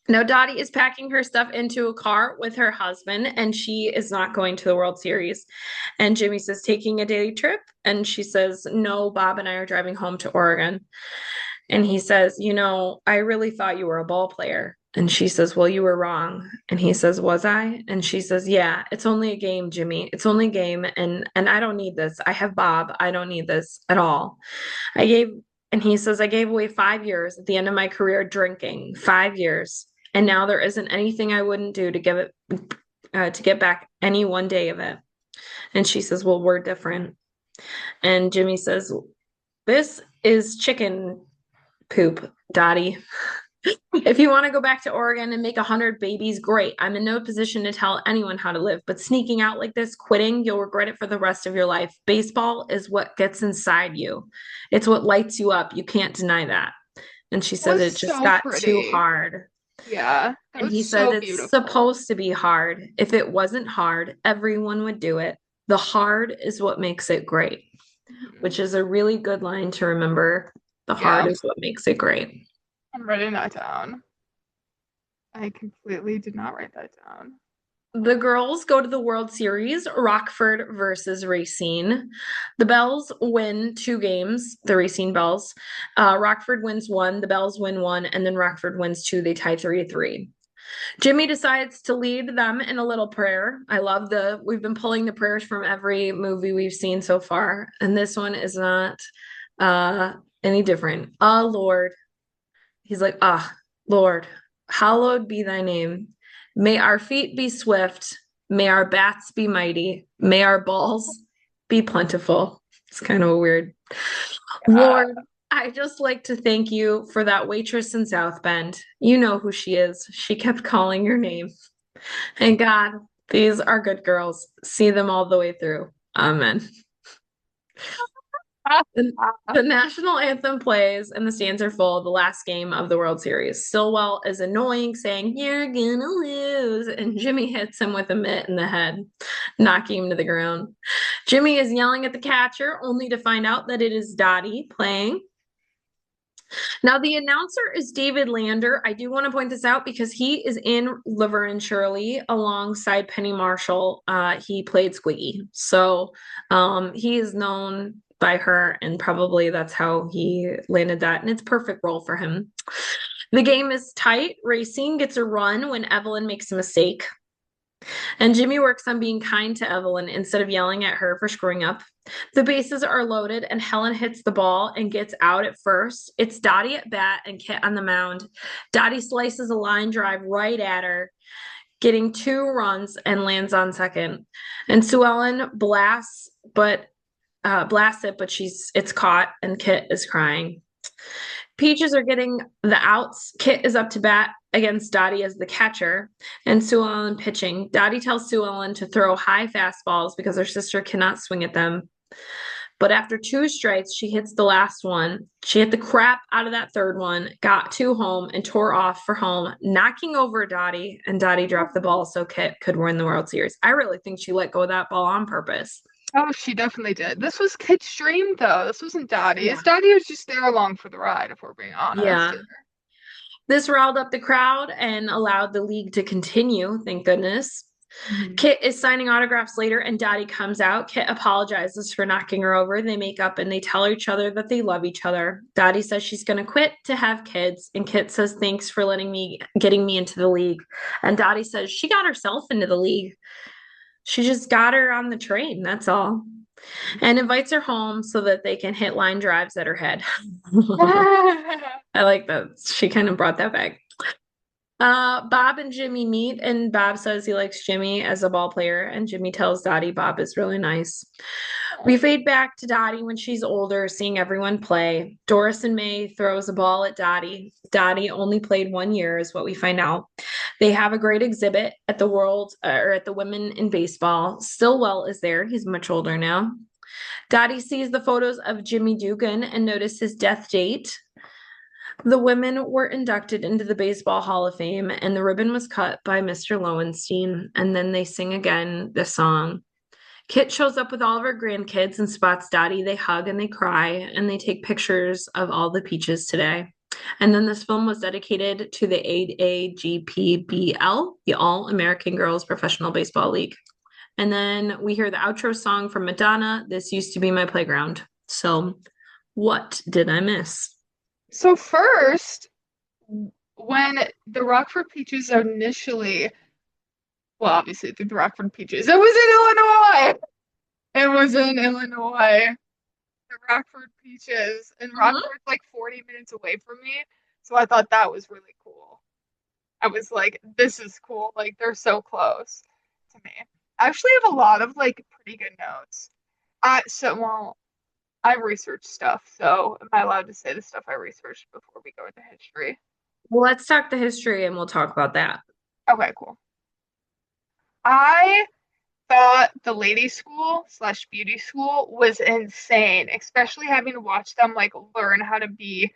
Now, Dottie is packing her stuff into a car with her husband, and she is not going to the World Series. And Jimmy says, taking a day trip. And she says, no, Bob and I are driving home to Oregon. And he says, I really thought you were a ball player. And she says, well, you were wrong. And he says, was I? And she says, yeah, it's only a game, Jimmy. It's only a game. And I don't need this. I have Bob. I don't need this at all. I gave, and he says, I gave away 5 years at the end of my career drinking, 5 years. And now there isn't anything I wouldn't do to give it, to get back any one day of it. And she says, well, we're different. And Jimmy says, this is chicken poop, Dottie. If you want to go back to Oregon and make 100 babies, great. I'm in no position to tell anyone how to live, but sneaking out like this, quitting, you'll regret it for the rest of your life. Baseball is what gets inside you. It's what lights you up. You can't deny that. And she That says was it just so got too pretty. hard. Yeah, that And was he says so it's beautiful. supposed to be hard. If it wasn't hard, everyone would do it. The hard is what makes it great, Mhm. which is a really good line to remember. The hard Yeah, is what makes it great. I'm writing that down. I completely did not write that down. The girls go to the World Series, Rockford versus Racine. The Bells win 2 games, the Racine Bells. Rockford wins one, the Bells win one, and then Rockford wins two. They tie 3-3. Jimmy decides to lead them in a little prayer. We've been pulling the prayers from every movie we've seen so far, and this one is not uh, any different. Ah, Lord. He's like, Lord, hallowed be thy name. May our feet be swift. May our bats be mighty. May our balls be plentiful. It's kind of a weird. Uh, Lord, I just like to thank you for that waitress in South Bend. You know who she is. She kept calling your name. And God, these are good girls. See them all the way through. Amen. The, the national anthem plays and the stands are full. The last game of the World Series. Stillwell is annoying, saying, you're gonna lose. And Jimmy hits him with a mitt in the head, knocking him to the ground. Jimmy is yelling at the catcher, only to find out that it is Dottie playing. Now, the announcer is David Lander. I do want to point this out because he is in Laverne and Shirley alongside Penny Marshall. He played Squiggy. So he is known by her, and probably that's how he landed that. And it's perfect role for him. The game is tight. Racing gets a run when Evelyn makes a mistake. And Jimmy works on being kind to Evelyn instead of yelling at her for screwing up. The bases are loaded, and Helen hits the ball and gets out at first. It's Dottie at bat and Kit on the mound. Dottie slices a line drive right at her, getting 2 runs and lands on second. And Sue Ellen blasts it, but it's caught, and Kit is crying. Peaches are getting the outs. Kit is up to bat against Dottie as the catcher, and Sue Ellen pitching. Dottie tells Sue Ellen to throw high fastballs because her sister cannot swing at them. But after two strikes, she hits the last one. She hit the crap out of that third one, got two home, and tore off for home, knocking over Dottie, and Dottie dropped the ball so Kit could win the World Series. I really think she let go of that ball on purpose. Oh, she definitely did. This was Kit's dream, though. This wasn't Yeah. Dottie's. Dottie was just there along for the ride, if we're being honest Yeah. here. This riled up the crowd and allowed the league to continue, thank goodness. Mhm. Kit is signing autographs later, and Dottie comes out. Kit apologizes for knocking her over. They make up and they tell each other that they love each other. Dottie says she's going to quit to have kids, and Kit says thanks for getting me into the league. And Dottie says she got herself into the league. She just got her on the train, that's all. And invites her home so that they can hit line drives at her head. I like that. She kind of brought that back. Bob and Jimmy meet, and Bob says he likes Jimmy as a ball player, and Jimmy tells Dottie Bob is really nice. We fade back to Dottie when she's older, seeing everyone play. Doris and May throws a ball at Dottie. Dottie only played 1 year, is what we find out. They have a great exhibit at the at the Women in Baseball. Stillwell is there. He's much older now. Dottie sees the photos of Jimmy Dugan and notices his death date. The women were inducted into the Baseball Hall of Fame, and the ribbon was cut by Mr. Lowenstein. And then they sing again the song. Kit shows up with all of her grandkids and spots Dottie. They hug and they cry, and they take pictures of all the peaches today. And then this film was dedicated to the AAGPBL, the All American Girls Professional Baseball League. And then we hear the outro song from Madonna, This Used to Be My Playground. So, what did I miss? So first, when the Rockford Peaches initially, well, obviously through the Rockford Peaches, it was in Illinois. It was in Illinois. The Rockford Peaches, and Mhm. Rockford's like 40 minutes away from me, so I thought that was really cool. I was like, this is cool. Like they're so close to me. I actually have a lot of like pretty good notes. Well, I researched stuff, so am I allowed to say the stuff I researched before we go into history? Well, let's talk the history and we'll talk about that. Okay, cool. I thought the ladies' school slash beauty school was insane, especially having to watch them like learn how to be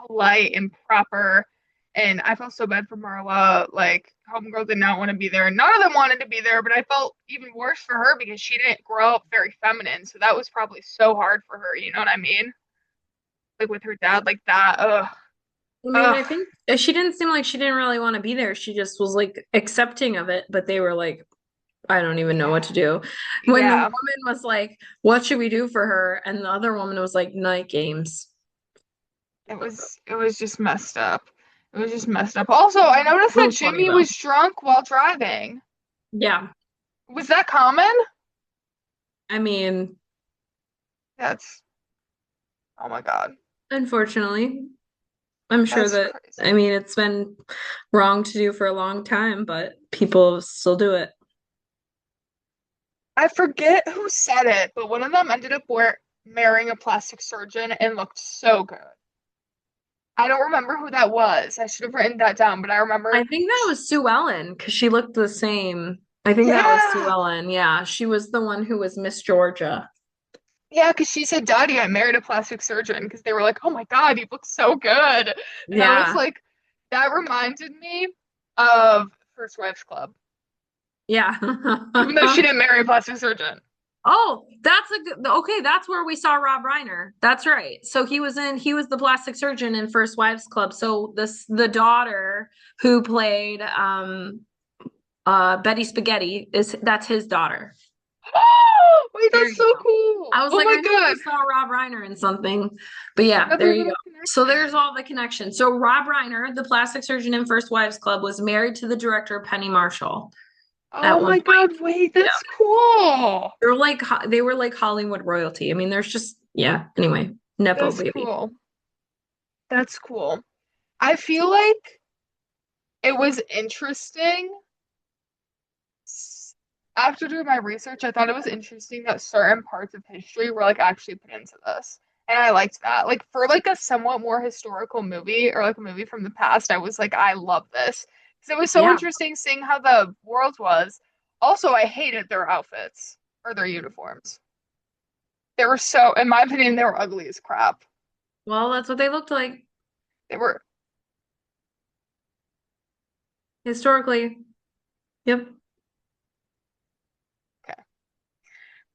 polite and proper. And I felt so bad for Marla. Like, homegirl did not want to be there. None of them wanted to be there, but I felt even worse for her because she didn't grow up very feminine. So that was probably so hard for her. You know what I mean? Like with her dad, like that. Ugh. I mean, Ugh. I think she didn't seem like she didn't really want to be there. She just was like accepting of it, but they were like, I don't even know what to do. When the Yeah. woman was like, what should we do for her? And the other woman was like, night games. It was just messed up. It was just messed up. Also, I noticed It that was funny Jimmy though. was drunk while driving. Yeah. Was that common? I mean, That's, oh my God. unfortunately, I'm sure That's that, crazy. I mean, it's been wrong to do for a long time, but people still do it. I forget who said it, but one of them ended up marrying a plastic surgeon and looked so good. I don't remember who that was. I should have written that down, but I I remember, think that was Sue Ellen because she looked the same. I think that was Sue yeah, Ellen. Yeah, she was the one who was Miss Georgia. yeah, because she said, Dottie, I married a plastic surgeon because they were like, oh my God, you look so good. And I was Yeah. like, that reminded me of First Wives Club, Yeah. even though she didn't marry a plastic surgeon. Oh, that's a good, okay, that's where we saw Rob Reiner. That's right. So he was the plastic surgeon in First Wives Club. So the daughter who played Betty Spaghetti that's his daughter. Wait, There that's you so go. cool. I was Oh like, my I know we God. saw Rob Reiner in something, but yeah, there Another you go. little So there's connection. all the connection. So Rob Reiner, the plastic surgeon in First Wives Club, was married to the director Penny Marshall Oh at one my point. God, wait, Yeah, that's cool. they were like Hollywood royalty. I mean, there's just yeah. Anyway, nepo That's baby. cool. That's cool. I feel like it was interesting. After doing my research, I thought it was interesting that certain parts of history were like actually put into this. And I liked that. Like for like a somewhat more historical movie or like a movie from the past, I was like, I love this. Because it was so Yeah. interesting seeing how the world was. Also, I hated their outfits or their uniforms. They were so, in my opinion, they were ugly as crap. Well, that's what they looked like They were, historically. Yep. okay.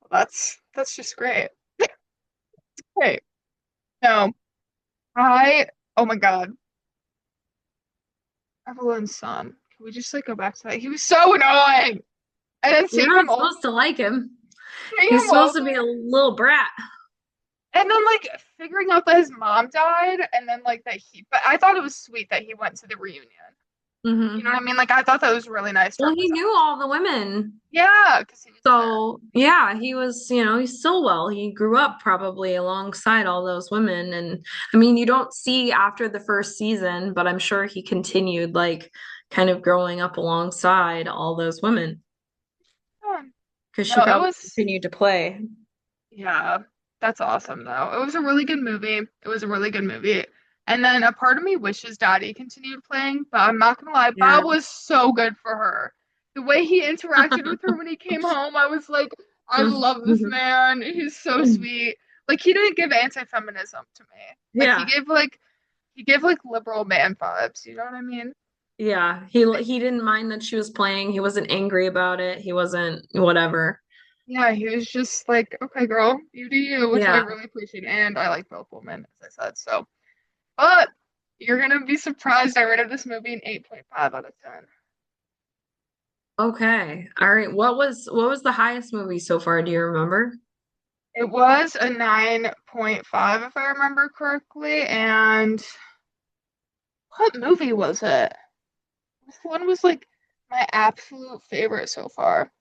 Well, that's just great. Great. No, I, oh my God, Evelyn's son. Can we just like go back to that? He was so annoying. And then You're not supposed to like him. seeing He's him supposed to older, be a little brat. and then like figuring out that his mom died, and then like that but I thought it was sweet that he went to the reunion. You know Hmm. what I mean? Like I thought that was really nice to Well, he represent. knew all the women. Yeah, because he was there. So, yeah, he was, he's still well. He grew up probably alongside all those women. And I mean, you don't see after the first season, but I'm sure he continued like kind of growing up alongside all those women Yeah. because she No, it probably was, continued to play. yeah, that's awesome though. It was a really good movie. It was a really good movie. And then a part of me wishes Dottie continued playing, but I'm not gonna lie, Yeah. Bob was so good for her. The way he interacted with her when he came home, I was like, I love this man. He's so sweet. Like he didn't give anti-feminism to me. Like Yeah. he gave like liberal man vibes, you know what I mean? Yeah. He didn't mind that she was playing. He wasn't angry about it. He wasn't whatever. Yeah, he was just like, okay, girl, you do you, which I Yeah. really appreciate. And I like both women, as I said. So, but you're gonna be surprised. I rated this movie an 8.5 out of 10. Okay. All right. What was the highest movie so far? Do you remember? It was a 9.5 if I remember correctly. And what movie was it? This one was like my absolute favorite so far.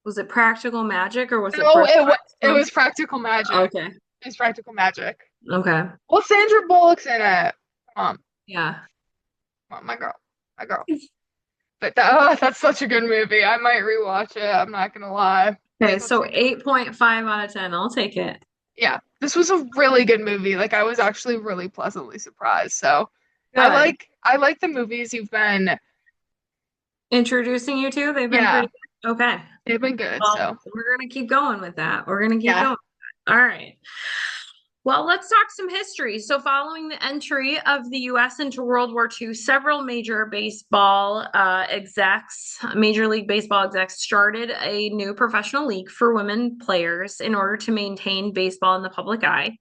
Was it Practical Magic or was it No, Fresh it Prince? was Practical Magic. Okay. It was Practical Magic. Okay. Well, Sandra Bullock's in it. Come Yeah. on, my girl, my girl. But that's such a good movie. I might rewatch it. I'm not gonna lie. Okay, Such so a good movie. 8.5 out of 10. I'll take it. Yeah, this was a really good movie. Like I was actually really pleasantly surprised. So Good. I like the movies you've been. Introducing you to, they've been Yeah, pretty good. Okay. they've been good. Well, So we're gonna keep going with that. We're gonna keep yeah. going. All right. Well, let's talk some history. So, following the entry of the U.S. into World War II, several Major League Baseball execs, started a new professional league for women players in order to maintain baseball in the public eye.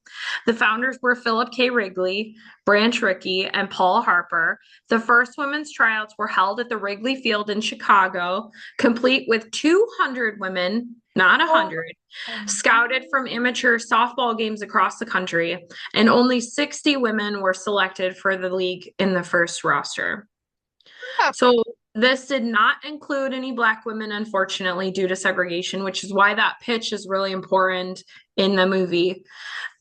The founders were Philip K. Wrigley, Branch Rickey, and Paul Harper. The first women's tryouts were held at the Wrigley Field in Chicago, complete with 200 women, not Oh, 100, scouted from amateur softball games across the country, and only 60 women were selected for the league in the first roster. yeah. So this did not include any Black women, unfortunately, due to segregation, which is why that pitch is really important in the movie.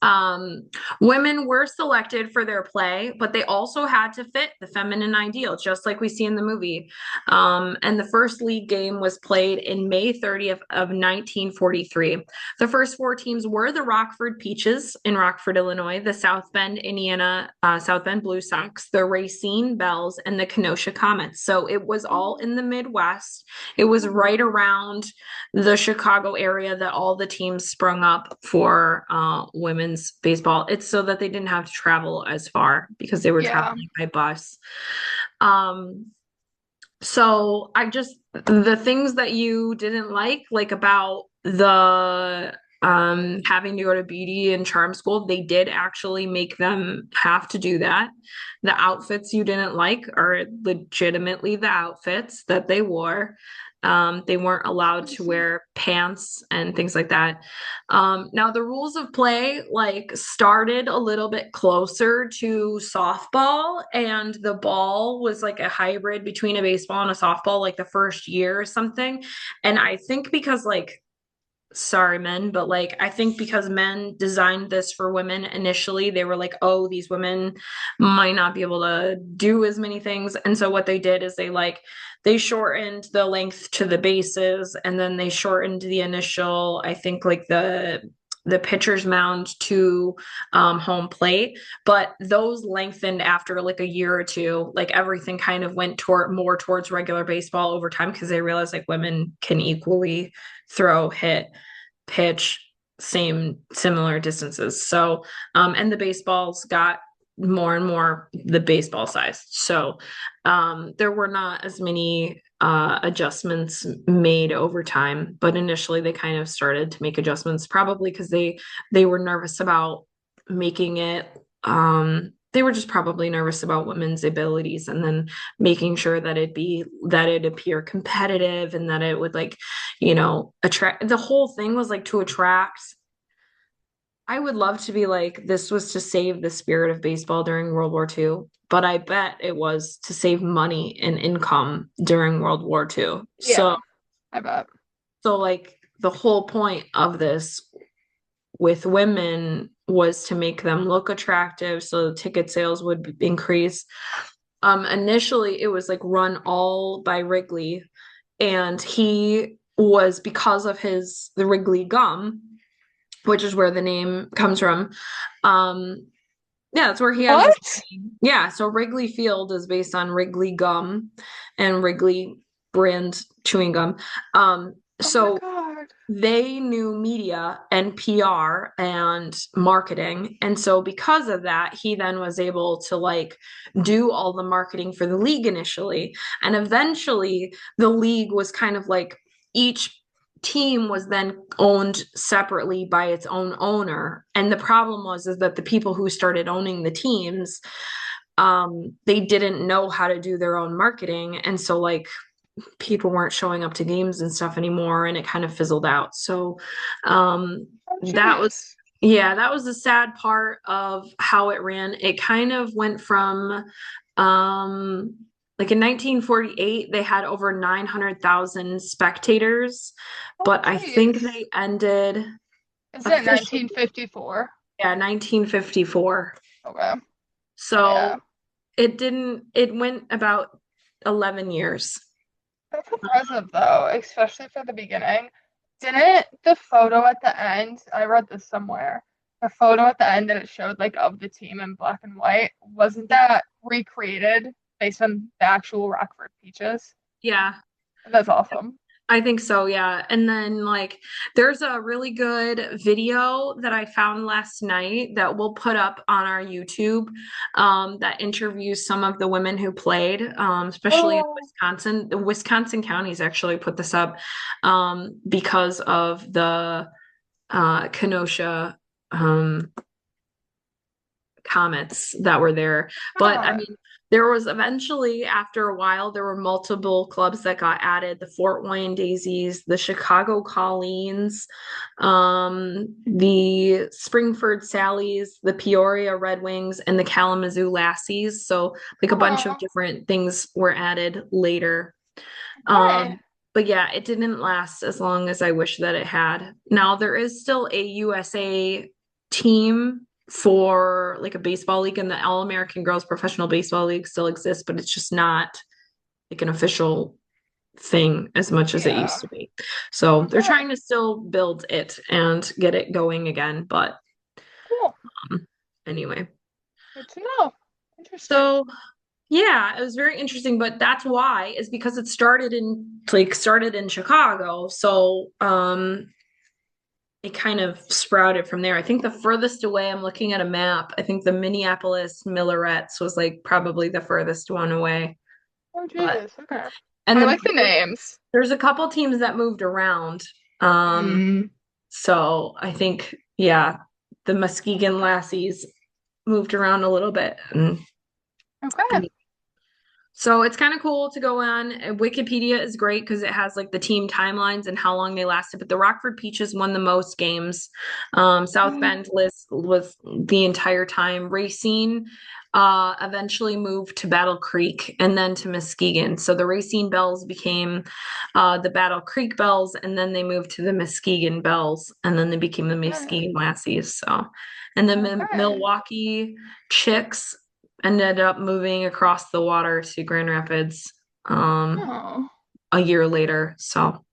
Um, Women were selected for their play, but they also had to fit the feminine ideal, just like we see in the movie. And the first league game was played in May 30th of 1943. The first four teams were the Rockford Peaches in Rockford, Illinois, the South Bend Blue Sox, the Racine Bells, and the Kenosha Comets. So it was all in the Midwest. It was right around the Chicago area that all the teams sprung up for women's baseball. It's so that they didn't have to travel as far because they were Yeah. traveling by bus. Um, so the things that you didn't like about the having to go to beauty and charm school, they did actually make them have to do that. The outfits you didn't like are legitimately the outfits that they wore. They weren't allowed to wear pants and things like that. Now the rules of play like started a little bit closer to softball, and the ball was like a hybrid between a baseball and a softball, like the first year or something. And I think because like sorry men, but like I think because men designed this for women initially, they were like, oh, these women might not be able to do as many things. And so what they did is they shortened the length to the bases, and then they shortened the initial, I think like the pitcher's mound to home plate, but those lengthened after like a year or two. Like everything kind of went toward more towards regular baseball over time because they realized like women can equally throw, hit, pitch, similar distances. So, and the baseballs got more and more the baseball size. So, there were not as many adjustments made over time, but initially they kind of started to make adjustments, probably because they were nervous about making it. They were just probably nervous about women's abilities, and then making sure that it appear competitive and that it would like, attract. The whole thing was like to attract. I would love to be like, this was to save the spirit of baseball during World War II, but I bet it was to save money and income during World War II. So, Yeah, I bet. so like the whole point of this with women was to make them look attractive so the ticket sales would increase. Initially it was like run all by Wrigley, and he was, because of the Wrigley gum, which is where the name comes from. Um, yeah, that's where he has his What? name. Yeah, so Wrigley Field is based on Wrigley gum and Wrigley brand chewing gum. Oh my So God. they knew media and PR and marketing. And so because of that, he then was able to like do all the marketing for the league initially. And eventually the league was kind of like each team was then owned separately by its own owner. And the problem was is that the people who started owning the teams, they didn't know how to do their own marketing. And so like people weren't showing up to games and stuff anymore, and it kind of fizzled out. So Oh, that was jeez. yeah, that was the sad part of how it ran. It kind of went from like in 1948 they had over 900,000 spectators, Oh, but I think jeez. they ended Is it officially, 1954? yeah, 1954. Okay. Yeah. So it went about 11 years. That's impressive though, especially for the beginning. Didn't the photo at the end, I read this somewhere, the photo at the end that it showed like of the team in black and white, wasn't that recreated based on the actual Rockford Peaches? Yeah. That's awesome. I think so, yeah. And then like there's a really good video that I found last night that we'll put up on our YouTube, that interviews some of the women who played, especially in Oh, Wisconsin. The Wisconsin counties actually put this up because of the Kenosha comets that were there. But I God. mean, there was eventually, after a while, there were multiple clubs that got added: the Fort Wayne Daisies, the Chicago Colleens, the Springford Sallies, the Peoria Red Wings, and the Kalamazoo Lassies. So, like a bunch of Oh, different things were added later. okay. But yeah, it didn't last as long as I wish that it had. Now, there is still a USA team for like a baseball league, and the All American Girls Professional Baseball League still exists, but it's just not like an official thing as much as it Yeah. used to be. So they're Okay. trying to still build it and get it going again. But Cool. anyway, Good to know. Interesting. so yeah, it was very interesting, but that's why is because it started in Chicago. So it kind of sprouted from there. I think the furthest away, I'm looking at a map, I think the Minneapolis Millerettes was like probably the furthest one away. Oh, But geez. Okay. and I the like the names. there's a couple teams that moved around. Um, Mm. so I think, yeah, the Muskegon Lassies moved around a little bit. Okay. So it's kind of cool to go on. Wikipedia is great because it has like the team timelines and how long they lasted. But the Rockford Peaches won the most games. South Mm. Bend list was the entire time. Racine eventually moved to Battle Creek and then to Muskegon. So the Racine Bells became the Battle Creek Bells, and then they moved to the Muskegon Bells, and then they became the Okay. Muskegon Lassies. So, and the Okay. Milwaukee Chicks ended up moving across the water to Grand Rapids um, Oh. a year later. So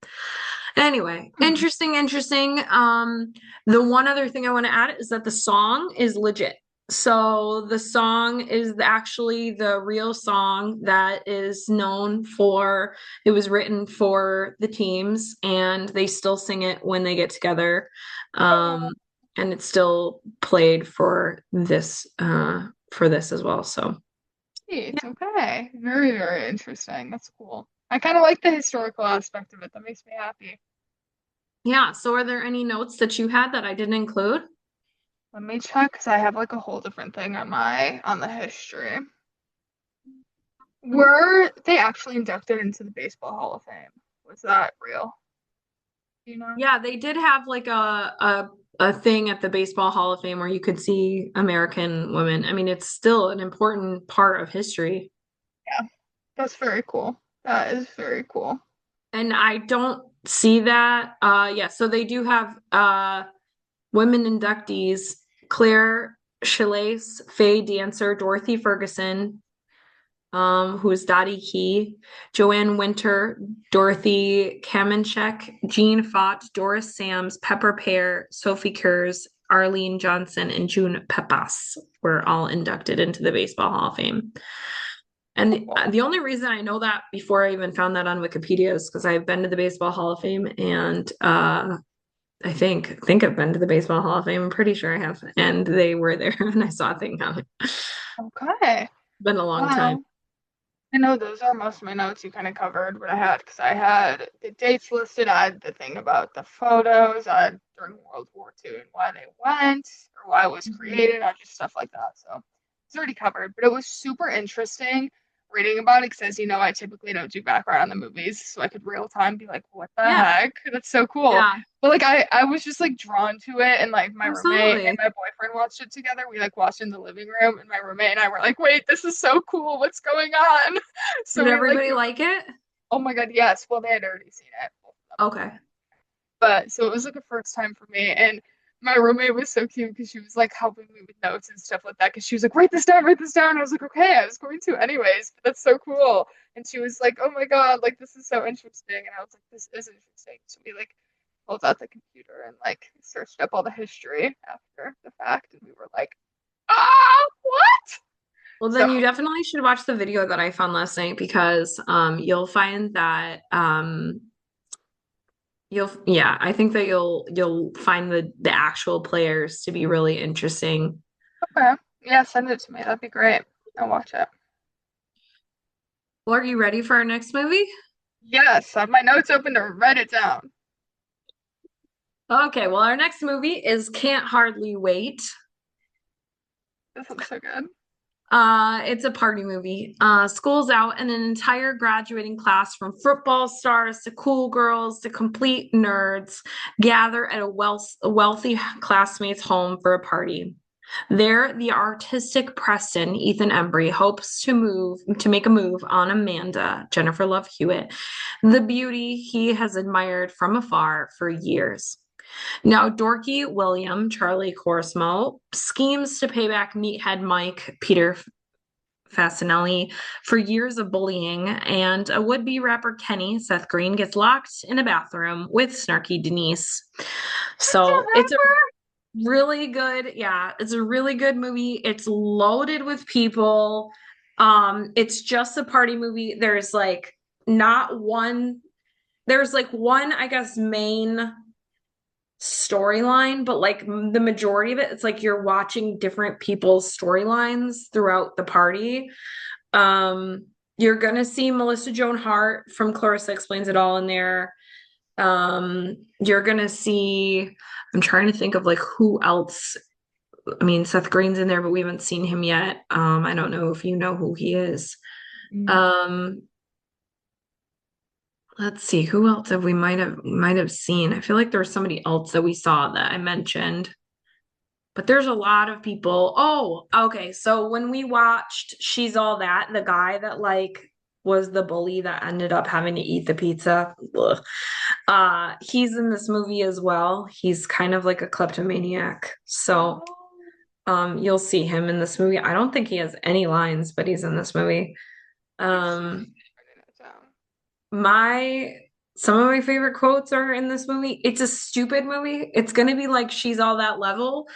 Anyway, Hmm. interesting. The one other thing I want to add is that the song is legit. So the song is actually the real song that is known for, it was written for the teams and they still sing it when they get together. Oh, Um, and it's still played for this as well. So sweet. Okay. Very, very interesting. That's cool. I kind of like the historical aspect of it. That makes me happy. yeah. So are there any notes that you had that I didn't include? Let me check because I have like a whole different thing on the history. Were they actually inducted into the Baseball Hall of Fame? Was that real? Do you know? Yeah, they did have like a thing at the Baseball Hall of Fame where you could see American women. I mean, it's still an important part of history. Yeah, that's very cool. That is very cool. And I don't see that. Yeah, so they do have women inductees, Claire Shillase, Faye Dancer, Dorothy Ferguson, who is Dottie Key, Joanne Winter, Dorothy Kamenchek, Jean Fott, Doris Sams, Pepper Pear, Sophie Kurz, Arlene Johnson, and June Pepas were all inducted into the Baseball Hall of Fame. And Cool. the only reason I know that before I even found that on Wikipedia is because I've been to the Baseball Hall of Fame and I think I've been to the Baseball Hall of Fame. I'm pretty sure I have. And they were there and I saw a thing on it. It's Okay. been a long time. Well, I know those are most of my notes. You kind of covered what I had because I had the dates listed. I had the thing about the photos. I had during World War II and why they went or why it was Mhm. created. I just stuff like that. So it's already covered. But it was super interesting reading about it because, I typically don't do background on the movies, so I could real time be like, "What the Yeah. heck? That's so cool." Yeah. But like, I was just like drawn to it, and like my roommate and Absolutely. my boyfriend watched it together. We like watched it in the living room, and my roommate and I were like, "Wait, this is so cool! What's going on?" So Did we like, everybody like it? oh my God, yes. Well, they had already seen it, both of them. Okay. But so it was like a first time for me. And my roommate was so cute because she was like helping me with notes and stuff like that. Because she was like, write this down, write this down. I was like, okay, I was going to anyways, but that's so cool. And she was like, oh my God, like this is so interesting. And I was like, this is interesting. So we like pulled out the computer and like searched up all the history after the fact. And we were like, what? Well, So then you definitely should watch the video that I found last night because you'll find that yeah, I think that you'll find the actual players to be really interesting. okay. Yeah, send it to me. That'd be great. I'll watch it. Well, are you ready for our next movie? Yes, I have my notes open to write it down. Okay, well, our next movie is Can't Hardly Wait. This looks so good. It's a party movie. School's out, and an entire graduating class from football stars to cool girls to complete nerds gather at a wealthy classmate's home for a party. There, the artistic Preston, Ethan Embry, hopes to make a move on Amanda, Jennifer Love Hewitt, the beauty he has admired from afar for years. Now, dorky William, Charlie Corsmo, schemes to pay back meathead Mike, Peter Fasinelli, for years of bullying, and a would-be rapper Kenny, Seth Green, gets locked in a bathroom with snarky Denise. So it's a really good, yeah, it's a really good movie. It's loaded with people. It's just a party movie. Not one, there's like one, I guess, main storyline, but like the majority of it, it's like you're watching different people's storylines throughout the party. Um, you're gonna see Melissa Joan Hart from Clarissa Explains It All in there. You're gonna see, I'm trying to think of like who else. I mean, Seth Green's in there, but we haven't seen him yet. I don't know if you know who he is. Mm. Um, let's see, who else have we might have seen? I feel like there was somebody else that we saw that I mentioned. But there's a lot of people. Oh, okay. So when we watched She's All That, the guy that like was the bully that ended up having to eat the pizza, ugh, he's in this movie as well. He's kind of like a kleptomaniac. So Oh, you'll see him in this movie. I don't think he has any lines, but he's in this movie. yes. Um, Writing it down. my Some of my favorite quotes are in this movie. It's a stupid movie. It's gonna be like She's All That level.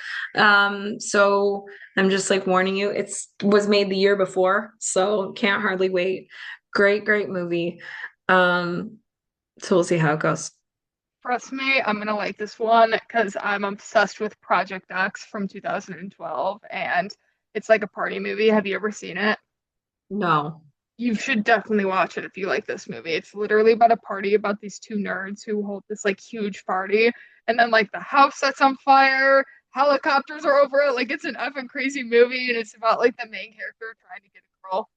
So I'm just like warning you. It's was made the year before, so can't hardly wait. Great, great movie. Um, so we'll see how it goes. Trust me, I'm gonna like this one because I'm obsessed with Project X from 2012, and it's like a party movie. Have you ever seen it? No. You should definitely watch it if you like this movie. It's literally about a party about these two nerds who hold this like huge party, and then like the house sets on fire, helicopters are over it. Like it's an effing crazy movie, and it's about like the main character trying to get a girl,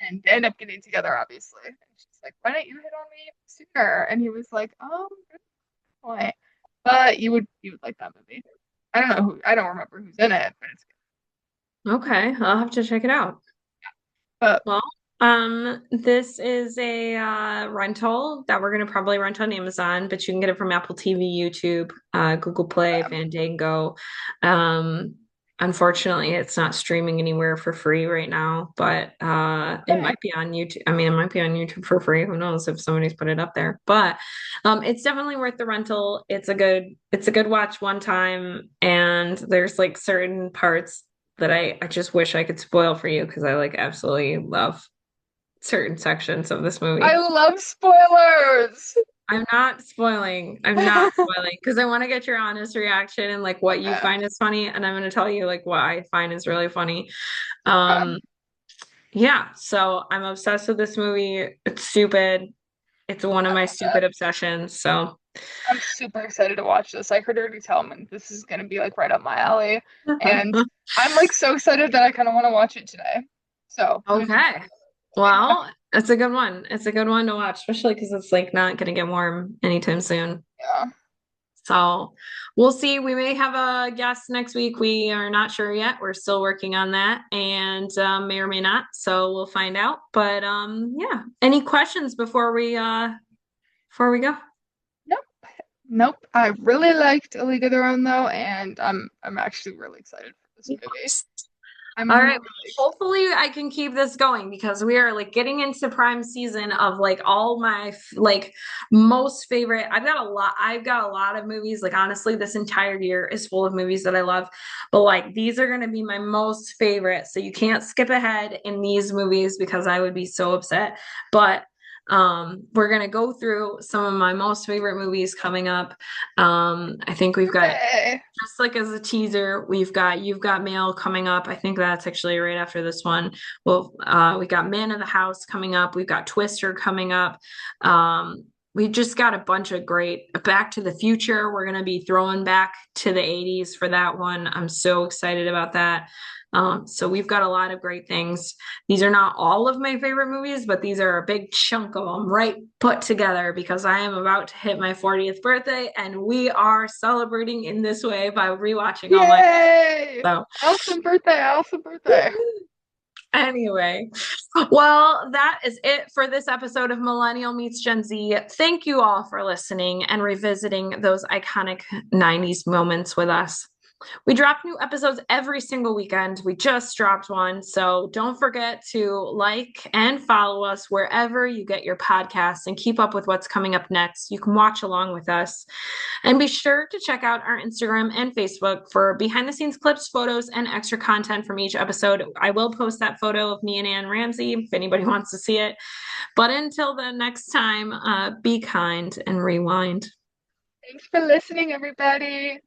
and they end up getting together, obviously. And she's like, "Why didn't you hit on me sooner?" And he was like, good point. But you would like that movie. I don't remember who's in it, but it's good. Okay, I'll have to check it out. But Well, this is a rental that we're gonna probably rent on Amazon, but you can get it from Apple TV, YouTube, Google Play, Fandango. Um, Unfortunately, it's not streaming anywhere for free right now, but it okay. might be on YouTube. I mean, it might be on YouTube for free. Who knows if somebody's put it up there? But it's definitely worth the rental. It's a good watch one time, and there's like certain parts that I just wish I could spoil for you because I like absolutely love certain sections of this I movie. love spoilers. I'm not spoiling. I'm not spoiling because I want to get your honest reaction and like what you Okay. find is funny, and I'm going to tell you like what I find is really funny. Okay. Um, yeah, so I'm obsessed with this movie. It's stupid. It's one of my stupid obsessions. So I'm super excited to watch this. I heard her tell me this is gonna be like right up my alley, and I'm like so excited that I kind of want to watch it today. So I'm okay. yeah, Well, it's a good one. It's a good one to watch, especially because it's like not going to get warm anytime soon. yeah. So we'll see. We may have a guest next week. We are not sure yet. We're still working on that and may or may not. So we'll find out. But yeah. Any questions before we go? Nope, nope. I really liked A League of Their Own though, and I'm actually really excited for this movie. All I'm right. really excited. Hopefully I can keep this going because we are like getting into prime season of like all my like most favorite. I've got a lot. I've got a lot of movies. Like honestly, this entire year is full of movies that I love. But like these are going to be my most favorite. So you can't skip ahead in these movies because I would be so upset. But we're going to go through some of my most favorite movies coming up. I think we've got Okay. just like as a teaser, we've got You've Got Mail coming up. I think that's actually right after this one. Well, we got Man of the House coming up. We've got Twister coming up. We just got a bunch of great Back to the Future. We're gonna be throwing back to the 80s for that one. I'm so excited about that. So we've got a lot of great things. These are not all of my favorite movies, but these are a big chunk of them right put together because I am about to hit my 40th birthday and we are celebrating in this way by rewatching all my Yay! so Allison birthday, Allison birthday. anyway, well, that is it for this episode of Millennial Meets Gen Z. Thank you all for listening and revisiting those iconic 90s moments with us. We drop new episodes every single weekend. We just dropped one. So don't forget to like and follow us wherever you get your podcasts and keep up with what's coming up next. You can watch along with us. And be sure to check out our Instagram and Facebook for behind the scenes clips, photos, and extra content from each episode. I will post that photo of me and Anne Ramsey if anybody wants to see it. But until the next time, be kind and rewind. Thanks for listening, everybody.